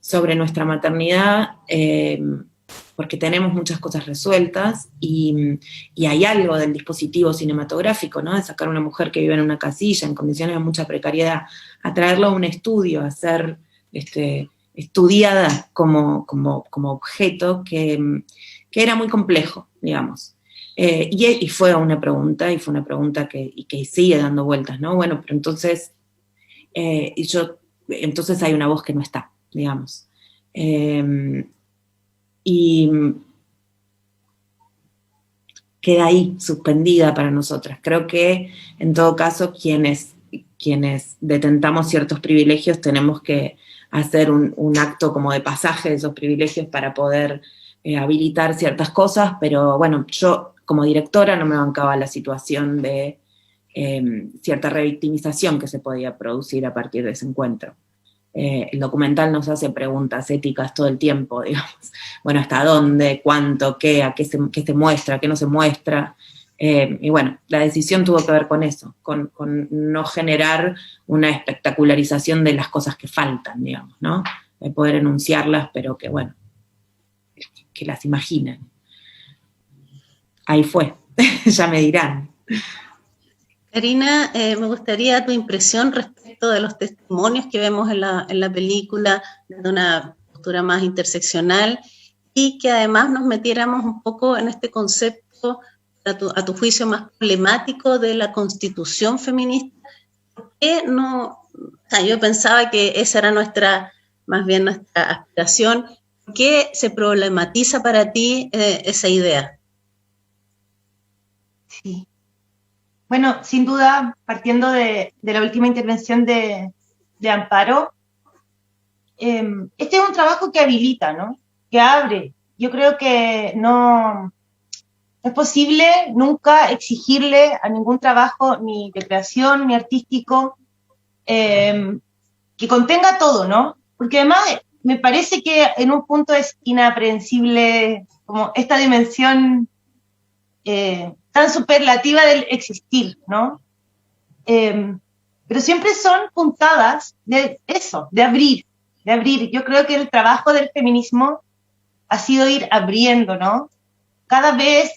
sobre nuestra maternidad, porque tenemos muchas cosas resueltas, y hay algo del dispositivo cinematográfico, ¿no? De sacar a una mujer que vive en una casilla, en condiciones de mucha precariedad, a traerlo a un estudio, a ser estudiada como objeto, que era muy complejo, digamos. Y fue una pregunta que sigue dando vueltas, ¿no? Bueno, pero entonces hay una voz que no está, digamos. Y queda ahí, suspendida para nosotras. Creo que, en todo caso, quienes detentamos ciertos privilegios tenemos que hacer un acto como de pasaje de esos privilegios para poder habilitar ciertas cosas, pero bueno, yo como directora no me bancaba la situación de cierta revictimización que se podía producir a partir de ese encuentro. El documental nos hace preguntas éticas todo el tiempo, digamos, bueno, ¿hasta dónde? ¿Cuánto? ¿Qué? ¿Qué se muestra? ¿Qué no se muestra? Y bueno, la decisión tuvo que ver con eso, con no generar una espectacularización de las cosas que faltan, digamos, ¿no? De poder enunciarlas, pero que bueno, que las imaginen. Ahí fue, ya me dirán. Karina, me gustaría tu impresión respecto de los testimonios que vemos en la película, desde una postura más interseccional, y que además nos metiéramos un poco en este concepto, a tu juicio, más problemático de la constitución feminista. ¿Por qué no? O sea, yo pensaba que esa era más bien nuestra aspiración. ¿Por qué se problematiza para ti esa idea? Sí. Bueno, sin duda, partiendo de la última intervención de Amparo, este es un trabajo que habilita, ¿no? Que abre. Yo creo que no es posible nunca exigirle a ningún trabajo, ni de creación, ni artístico, que contenga todo, ¿no? Porque además me parece que en un punto es inaprehensible como esta dimensión tan superlativa del existir, ¿no? Pero siempre son puntadas de eso, de abrir. Yo creo que el trabajo del feminismo ha sido ir abriendo, ¿no? Cada vez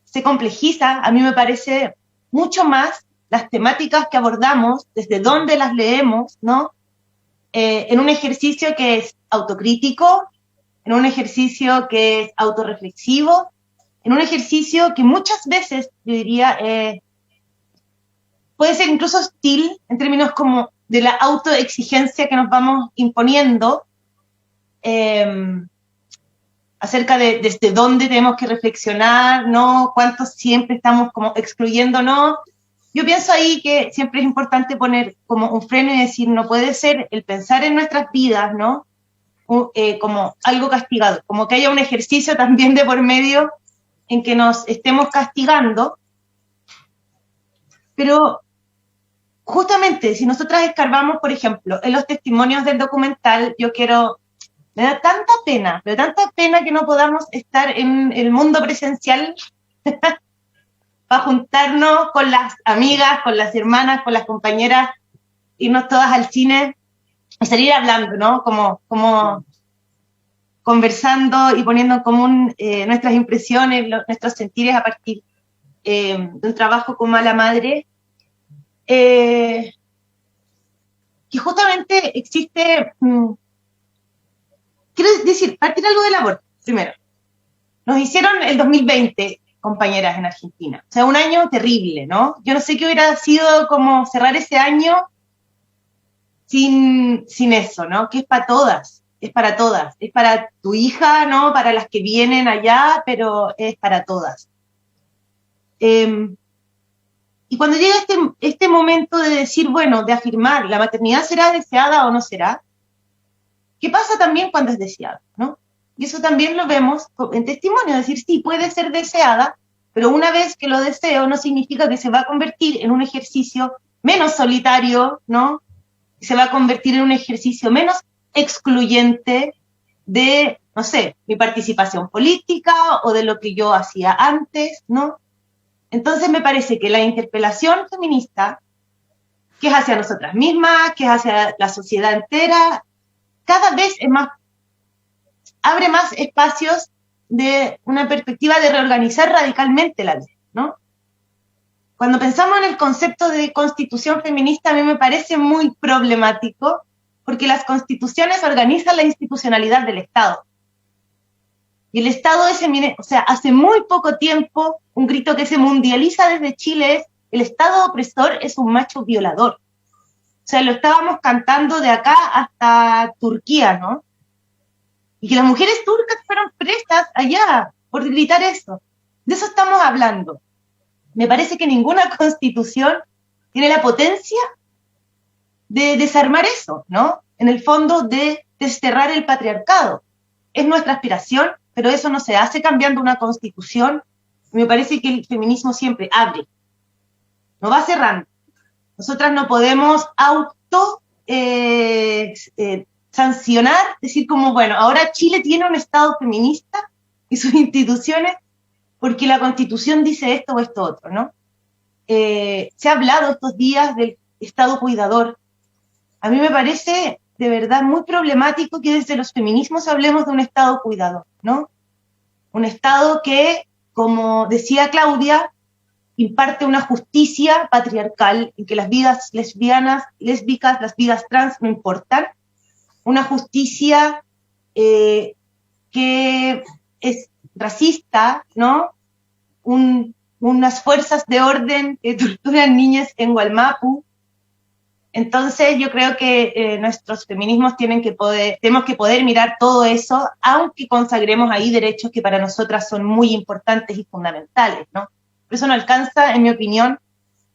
se complejiza, a mí me parece, mucho más las temáticas que abordamos, desde dónde las leemos, ¿no? En un ejercicio que es autocrítico, en un ejercicio que es autorreflexivo, en un ejercicio que muchas veces, yo diría, puede ser incluso hostil en términos como de la autoexigencia que nos vamos imponiendo acerca de desde dónde tenemos que reflexionar, ¿no? Cuánto siempre estamos como excluyéndonos. Yo pienso ahí que siempre es importante poner como un freno y decir, no puede ser el pensar en nuestras vidas, ¿no? Como algo castigado, como que haya un ejercicio también de por medio en que nos estemos castigando, pero justamente si nosotras escarbamos, por ejemplo, en los testimonios del documental, me da tanta pena que no podamos estar en el mundo presencial para juntarnos con las amigas, con las hermanas, con las compañeras, irnos todas al cine y salir hablando, ¿no? Como conversando y poniendo en común nuestras impresiones, nuestros sentires a partir de un trabajo con Mala Madre, que justamente existe, quiero decir, partir algo del aborto, primero. Nos hicieron el 2020, compañeras, en Argentina. O sea, un año terrible, ¿no? Yo no sé qué hubiera sido como cerrar ese año sin eso, ¿no? Que es para todas. Es para tu hija, ¿no? Para las que vienen allá, pero es para todas. Y cuando llega este momento de decir, bueno, de afirmar, ¿la maternidad será deseada o no será? ¿Qué pasa también cuando es deseada, ¿no? Y eso también lo vemos en testimonio, es decir, sí, puede ser deseada, pero una vez que lo deseo no significa que se va a convertir en un ejercicio menos solitario, ¿no? Se va a convertir en un ejercicio menos excluyente de, no sé, mi participación política o de lo que yo hacía antes, ¿no? Entonces me parece que la interpelación feminista, que es hacia nosotras mismas, que es hacia la sociedad entera, cada vez es más, abre más espacios de una perspectiva de reorganizar radicalmente la vida, ¿no? Cuando pensamos en el concepto de constitución feminista, a mí me parece muy problemático, porque las constituciones organizan la institucionalidad del Estado. Y el Estado es, o sea, hace muy poco tiempo, un grito que se mundializa desde Chile es, el Estado opresor es un macho violador. O sea, lo estábamos cantando de acá hasta Turquía, ¿no? Y que las mujeres turcas fueron presas allá por gritar eso. De eso estamos hablando. Me parece que ninguna constitución tiene la potencia de desarmar eso, ¿no? En el fondo, de desterrar el patriarcado. Es nuestra aspiración, pero eso no se hace cambiando una constitución. Me parece que el feminismo siempre abre, no va cerrando. Nosotras no podemos sancionar, decir como, bueno, ahora Chile tiene un Estado feminista y sus instituciones porque la Constitución dice esto o esto otro, ¿no? Se ha hablado estos días del Estado cuidador. A mí me parece de verdad muy problemático que desde los feminismos hablemos de un Estado cuidador, ¿no? Un Estado que, como decía Claudia, imparte una justicia patriarcal en que las vidas lesbianas, lésbicas, las vidas trans no importan. Una justicia que es racista, ¿no? Unas fuerzas de orden que torturan niñas en Gualmapu. Entonces yo creo que nuestros feminismos tenemos que poder mirar todo eso, aunque consagremos ahí derechos que para nosotras son muy importantes y fundamentales, ¿no? Pero eso no alcanza, en mi opinión,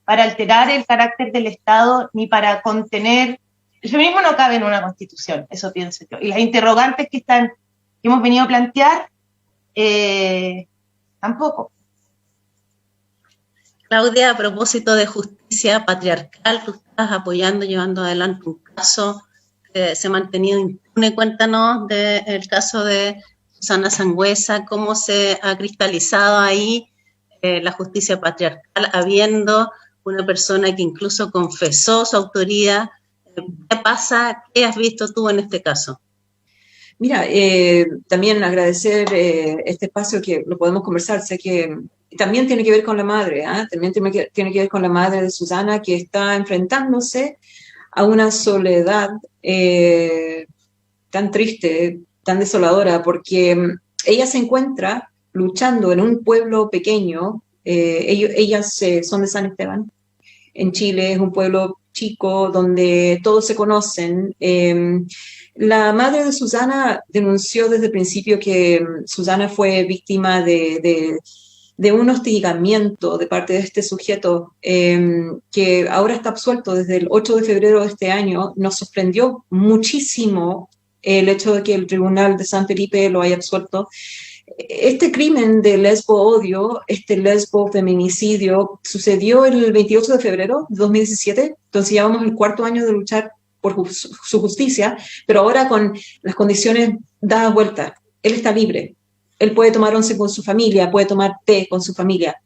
para alterar el carácter del Estado ni para contener. El feminismo no cabe en una constitución, eso pienso yo. Y las interrogantes que hemos venido a plantear, tampoco. Claudia, a propósito de justicia patriarcal, tú estás apoyando, llevando adelante un caso que se ha mantenido impune. Cuéntanos del caso de Susana Sangüesa, cómo se ha cristalizado ahí la justicia patriarcal, habiendo una persona que incluso confesó su autoría. ¿Qué pasa? ¿Qué has visto tú en este caso? Mira, también agradecer este espacio que lo podemos conversar. Sé que también tiene que ver con la madre, también tiene que ver con la madre de Susana, que está enfrentándose a una soledad tan triste, tan desoladora, porque ella se encuentra luchando en un pueblo pequeño. Ellas son de San Esteban, en Chile. Es un pueblo chico donde todos se conocen. La madre de Susana denunció desde el principio que Susana fue víctima de un hostigamiento de parte de este sujeto, que ahora está absuelto desde el 8 de febrero de este año. Nos sorprendió muchísimo el hecho de que el Tribunal de San Felipe lo haya absuelto. Este crimen de lesbo-odio, este lesbo-feminicidio, sucedió el 28 de febrero de 2017, entonces llevamos el 4º año de luchar por su justicia, pero ahora con las condiciones dadas vuelta. Él está libre, él puede tomar once con su familia, puede tomar té con su familia,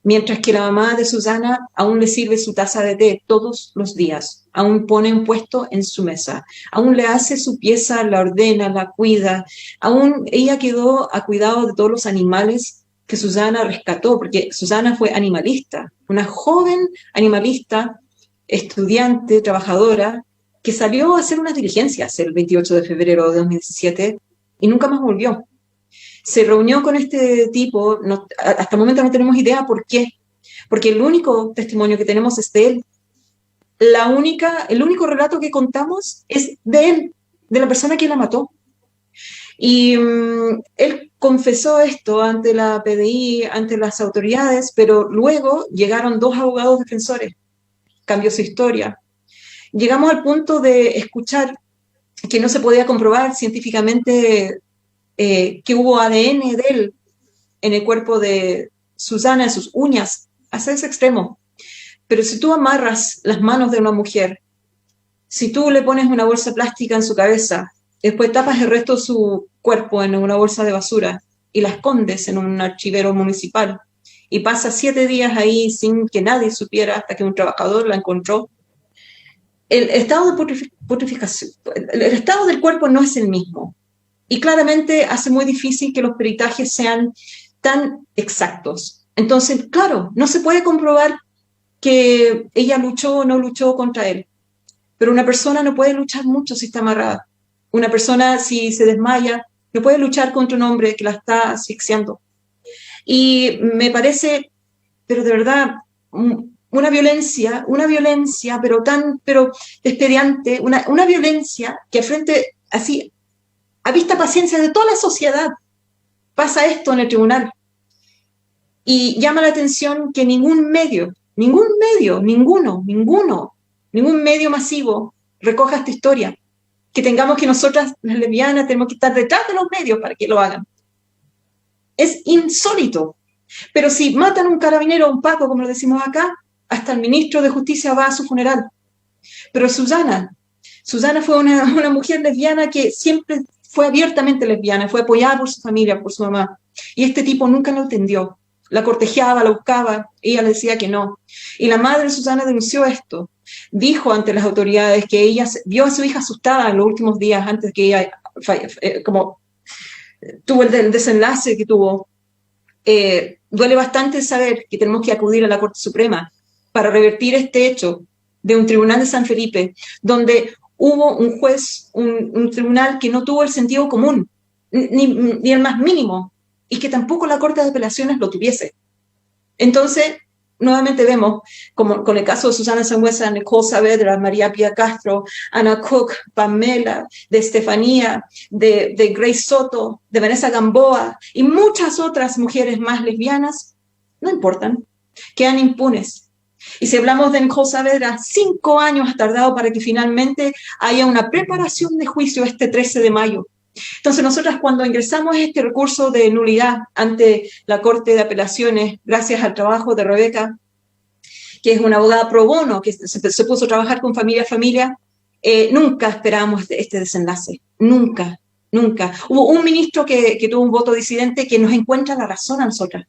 mientras que la mamá de Susana aún le sirve su taza de té todos los días, aún pone un puesto en su mesa, aún le hace su pieza, la ordena, la cuida, aún ella quedó a cuidado de todos los animales que Susana rescató, porque Susana fue animalista, una joven animalista, estudiante, trabajadora, que salió a hacer unas diligencias el 28 de febrero de 2017 y nunca más volvió. Se reunió con este tipo, hasta el momento no tenemos idea por qué, porque el único testimonio que tenemos es de él. El único relato que contamos es de él, de la persona que la mató. Y él confesó esto ante la PDI, ante las autoridades, pero luego llegaron 2 abogados defensores, cambió su historia. Llegamos al punto de escuchar que no se podía comprobar científicamente que hubo ADN de él en el cuerpo de Susana, en sus uñas, hasta ese extremo. Pero si tú amarras las manos de una mujer, si tú le pones una bolsa plástica en su cabeza, después tapas el resto de su cuerpo en una bolsa de basura y la escondes en un archivero municipal y pasas 7 días ahí sin que nadie supiera hasta que un trabajador la encontró, el estado de putrificación, el estado del cuerpo no es el mismo. Y claramente hace muy difícil que los peritajes sean tan exactos. Entonces, claro, no se puede comprobar que ella luchó o no luchó contra él. Pero una persona no puede luchar mucho si está amarrada. Una persona, si se desmaya, no puede luchar contra un hombre que la está asfixiando. Y me parece, pero de verdad, una violencia, pero despediante, una violencia que frente, así, a vista paciencia de toda la sociedad, pasa esto en el tribunal. Y llama la atención que ningún medio masivo recoja esta historia. Que tengamos que nosotras, las lesbianas, tenemos que estar detrás de los medios para que lo hagan. Es insólito. Pero si matan a un carabinero o un paco, como lo decimos acá, hasta el ministro de Justicia va a su funeral. Pero Susana fue una mujer lesbiana que siempre fue abiertamente lesbiana, fue apoyada por su familia, por su mamá. Y este tipo nunca la entendió. La cortejaba, la buscaba, ella le decía que no. Y la madre de Susana denunció esto. Dijo ante las autoridades que ella vio a su hija asustada en los últimos días antes que ella como tuvo el desenlace que tuvo. Duele bastante saber que tenemos que acudir a la Corte Suprema para revertir este hecho de un tribunal de San Felipe, donde hubo un juez, un tribunal que no tuvo el sentido común, ni el más mínimo, y que tampoco la Corte de Apelaciones lo tuviese. Entonces, nuevamente vemos, como con el caso de Susana Sangüesa, Nicole Saavedra, María Pía Castro, Ana Cook, Pamela, de Estefanía, de Grace Soto, de Vanessa Gamboa, y muchas otras mujeres más lesbianas, no importan, quedan impunes. Y si hablamos de Nicole Saavedra, 5 años ha tardado para que finalmente haya una preparación de juicio este 13 de mayo. Entonces nosotras cuando ingresamos este recurso de nulidad ante la Corte de Apelaciones, gracias al trabajo de Rebeca, que es una abogada pro bono, que se puso a trabajar con familia, nunca esperábamos este desenlace, nunca. Hubo un ministro que tuvo un voto disidente que nos encuentra la razón a nosotras.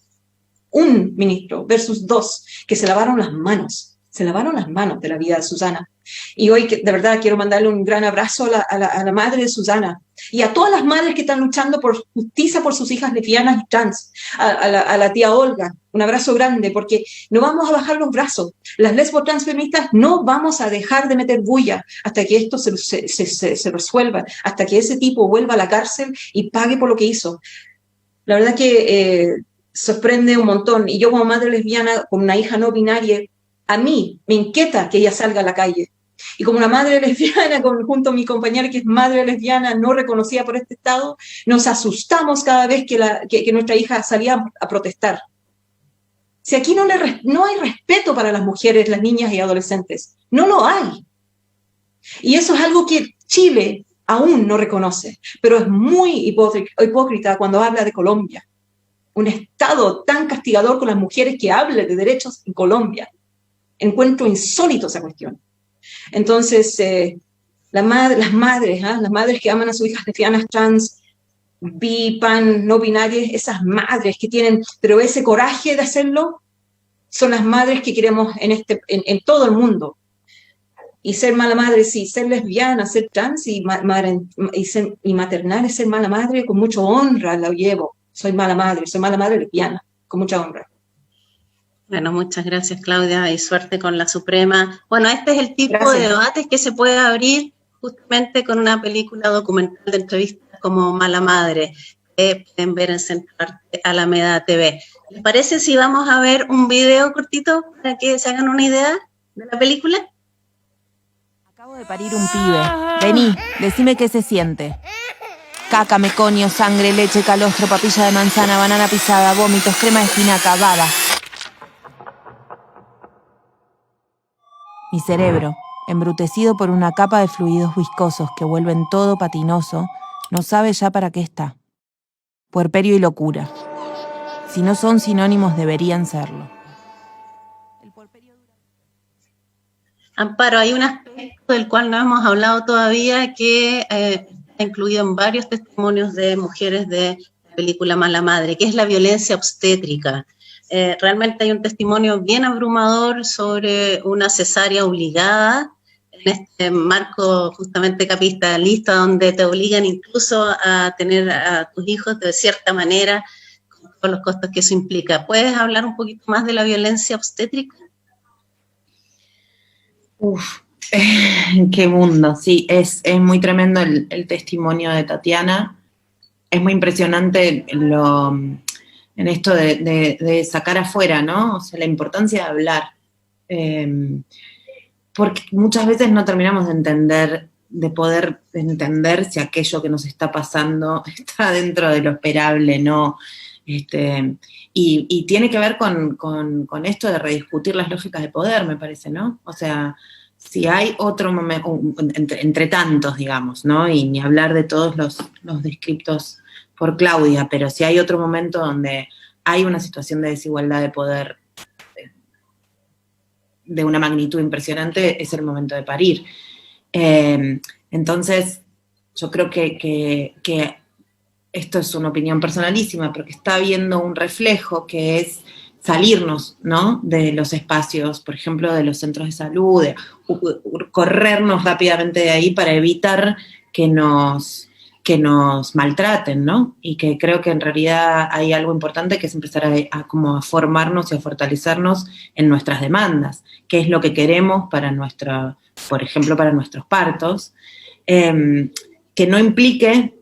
Un ministro versus 2 que se lavaron las manos de la vida de Susana. Y hoy de verdad quiero mandarle un gran abrazo a la madre de Susana y a todas las madres que están luchando por justicia por sus hijas lesbianas y trans, a la tía Olga, un abrazo grande, porque no vamos a bajar los brazos. Las lesbo trans feministas no vamos a dejar de meter bulla hasta que esto se resuelva, hasta que ese tipo vuelva a la cárcel y pague por lo que hizo. La verdad que sorprende un montón, y yo como madre lesbiana con una hija no binaria, a mí me inquieta que ella salga a la calle. Y como una madre lesbiana, junto a mi compañera que es madre lesbiana no reconocida por este Estado, nos asustamos cada vez que nuestra hija salía a protestar. Si aquí no hay respeto para las mujeres, las niñas y adolescentes, no lo hay. Y eso es algo que Chile aún no reconoce, pero es muy hipócrita cuando habla de Colombia. Un Estado tan castigador con las mujeres que hable de derechos en Colombia. Encuentro insólito esa cuestión. Entonces, las madres que aman a sus hijas lesbianas, trans, bi, pan, no binarias, esas madres que tienen, pero ese coraje de hacerlo, son las madres que queremos en todo el mundo. Y ser mala madre, sí, ser lesbiana, ser trans y maternal es ser mala madre, con mucha honra la llevo. Soy mala madre lesbiana, con mucha honra. Bueno, muchas gracias, Claudia, y suerte con la Suprema. Bueno, este es el tipo de debates que se puede abrir justamente con una película documental de entrevistas como Mala Madre, que pueden ver en Centro Arte Alameda TV. ¿Les parece si vamos a ver un video cortito para que se hagan una idea de la película? Acabo de parir un pibe. Vení, decime qué se siente. Caca, meconio, sangre, leche, calostro, papilla de manzana, banana pisada, vómitos, crema de espinaca, baba. Mi cerebro, embrutecido por una capa de fluidos viscosos que vuelven todo patinoso, no sabe ya para qué está. Puerperio y locura. Si no son sinónimos, deberían serlo. Amparo, hay un aspecto del cual no hemos hablado todavía que está incluido en varios testimonios de mujeres de la película Mala Madre, que es la violencia obstétrica. Realmente hay un testimonio bien abrumador sobre una cesárea obligada en este marco justamente capitalista, donde te obligan incluso a tener a tus hijos de cierta manera, con todos los costos que eso implica. ¿Puedes hablar un poquito más de la violencia obstétrica? Uf, qué mundo, sí, es muy tremendo el testimonio de Tatiana. Es muy impresionante en esto de sacar afuera, ¿no? O sea, la importancia de hablar. Porque muchas veces no terminamos de poder entender si aquello que nos está pasando está dentro de lo esperable, ¿no? Y tiene que ver con esto de rediscutir las lógicas de poder, me parece, ¿no? O sea, si hay otro momento, entre tantos, digamos, ¿no? Y ni hablar de todos los descriptos por Claudia, pero si hay otro momento donde hay una situación de desigualdad de poder de una magnitud impresionante, es el momento de parir. Entonces, yo creo que esto es una opinión personalísima, pero que está habiendo un reflejo que es salirnos, ¿no?, de los espacios, por ejemplo, de los centros de salud, de corrernos rápidamente de ahí para evitar que nos maltraten, ¿no? Y que creo que en realidad hay algo importante que es empezar a formarnos y a fortalecernos en nuestras demandas, qué es lo que queremos para por ejemplo, para nuestros partos, que no implique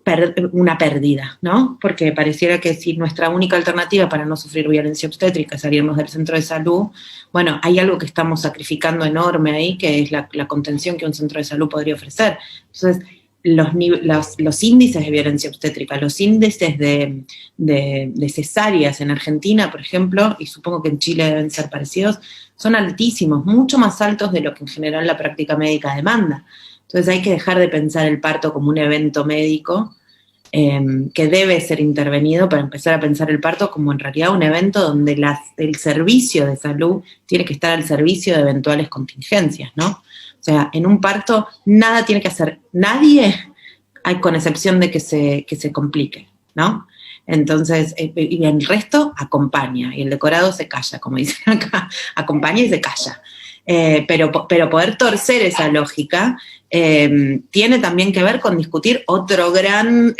una pérdida, ¿no? Porque pareciera que si nuestra única alternativa para no sufrir violencia obstétrica es salirnos del centro de salud, bueno, hay algo que estamos sacrificando enorme ahí, que es la contención que un centro de salud podría ofrecer. Entonces, los índices de violencia obstétrica, los índices de cesáreas en Argentina, por ejemplo, y supongo que en Chile deben ser parecidos, son altísimos, mucho más altos de lo que en general la práctica médica demanda. Entonces hay que dejar de pensar el parto como un evento médico que debe ser intervenido para empezar a pensar el parto como en realidad un evento donde el servicio de salud tiene que estar al servicio de eventuales contingencias, ¿no? O sea, en un parto nada tiene que hacer nadie, con excepción de que se complique, ¿no? Entonces, y el resto acompaña, y el decorado se calla, como dicen acá, acompaña y se calla. Pero poder torcer esa lógica tiene también que ver con discutir otro gran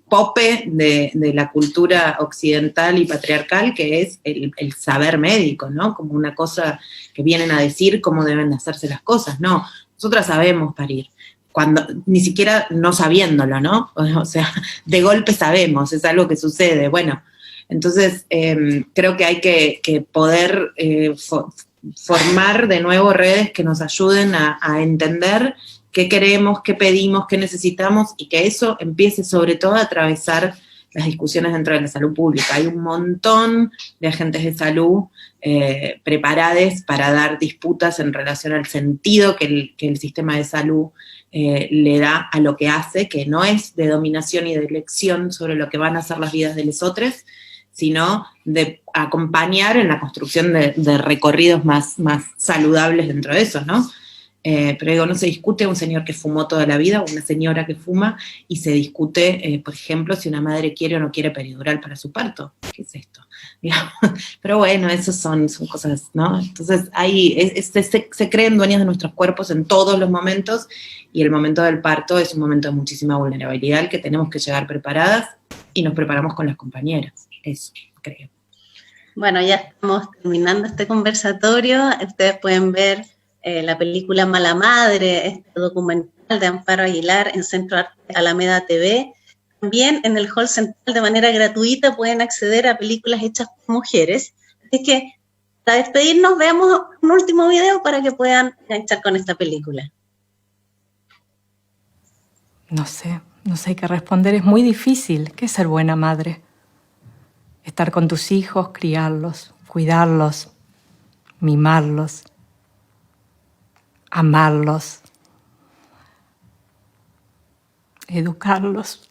pope de la cultura occidental y patriarcal, que es el saber médico, ¿no? Como una cosa que vienen a decir cómo deben de hacerse las cosas. No, nosotras sabemos parir, ni siquiera no sabiéndolo, ¿no? O sea, de golpe sabemos, es algo que sucede. Bueno, entonces creo que hay que poder formar de nuevo redes que nos ayuden a entender qué queremos, qué pedimos, qué necesitamos, y que eso empiece sobre todo a atravesar las discusiones dentro de la salud pública. Hay un montón de agentes de salud preparados para dar disputas en relación al sentido que el sistema de salud le da a lo que hace, que no es de dominación y de elección sobre lo que van a ser las vidas de los otros, sino de acompañar en la construcción de recorridos más saludables dentro de eso, ¿no? Pero digo, no se discute un señor que fumó toda la vida o una señora que fuma, y se discute, por ejemplo, si una madre quiere o no quiere peridural para su parto. ¿Qué es esto? Digamos, pero bueno, esas son cosas, ¿no? Entonces se creen dueñas de nuestros cuerpos en todos los momentos, y el momento del parto es un momento de muchísima vulnerabilidad al que tenemos que llegar preparadas, y nos preparamos con las compañeras. Eso, creo. Bueno, ya estamos terminando este conversatorio. Ustedes pueden ver la película Mala Madre, este documental de Amparo Aguilar en Centro Arte Alameda TV. También en el Hall Central de manera gratuita pueden acceder a películas hechas por mujeres. Así que, para despedirnos, veamos un último video para que puedan enganchar con esta película. No sé, No sé qué responder, es muy difícil. ¿Qué es ser buena madre? Estar con tus hijos, criarlos, cuidarlos, mimarlos, amarlos, educarlos.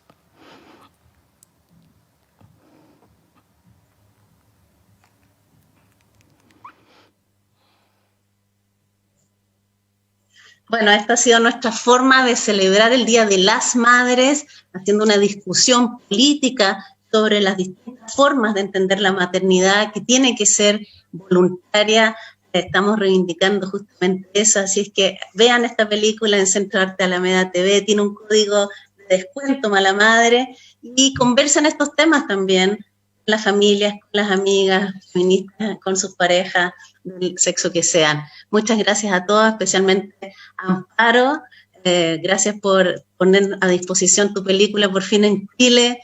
Bueno, esta ha sido nuestra forma de celebrar el Día de las Madres, haciendo una discusión política sobre las distintas formas de entender la maternidad, que tiene que ser voluntaria. Estamos reivindicando justamente eso, así es que vean esta película en Centro Arte Alameda TV, tiene un código de descuento Mala Madre, y conversen estos temas también con las familias, con las amigas, feministas, con sus parejas, del sexo que sean. Muchas gracias a todas, especialmente a Amparo, gracias por poner a disposición tu película por fin en Chile.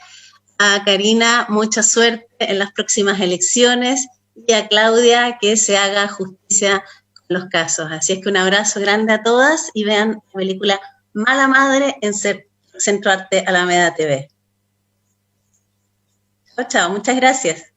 A Karina, mucha suerte en las próximas elecciones, y a Claudia, que se haga justicia con los casos. Así es que un abrazo grande a todas y vean la película Mala Madre en Centro Arte Alameda TV. Chao, chao, muchas gracias.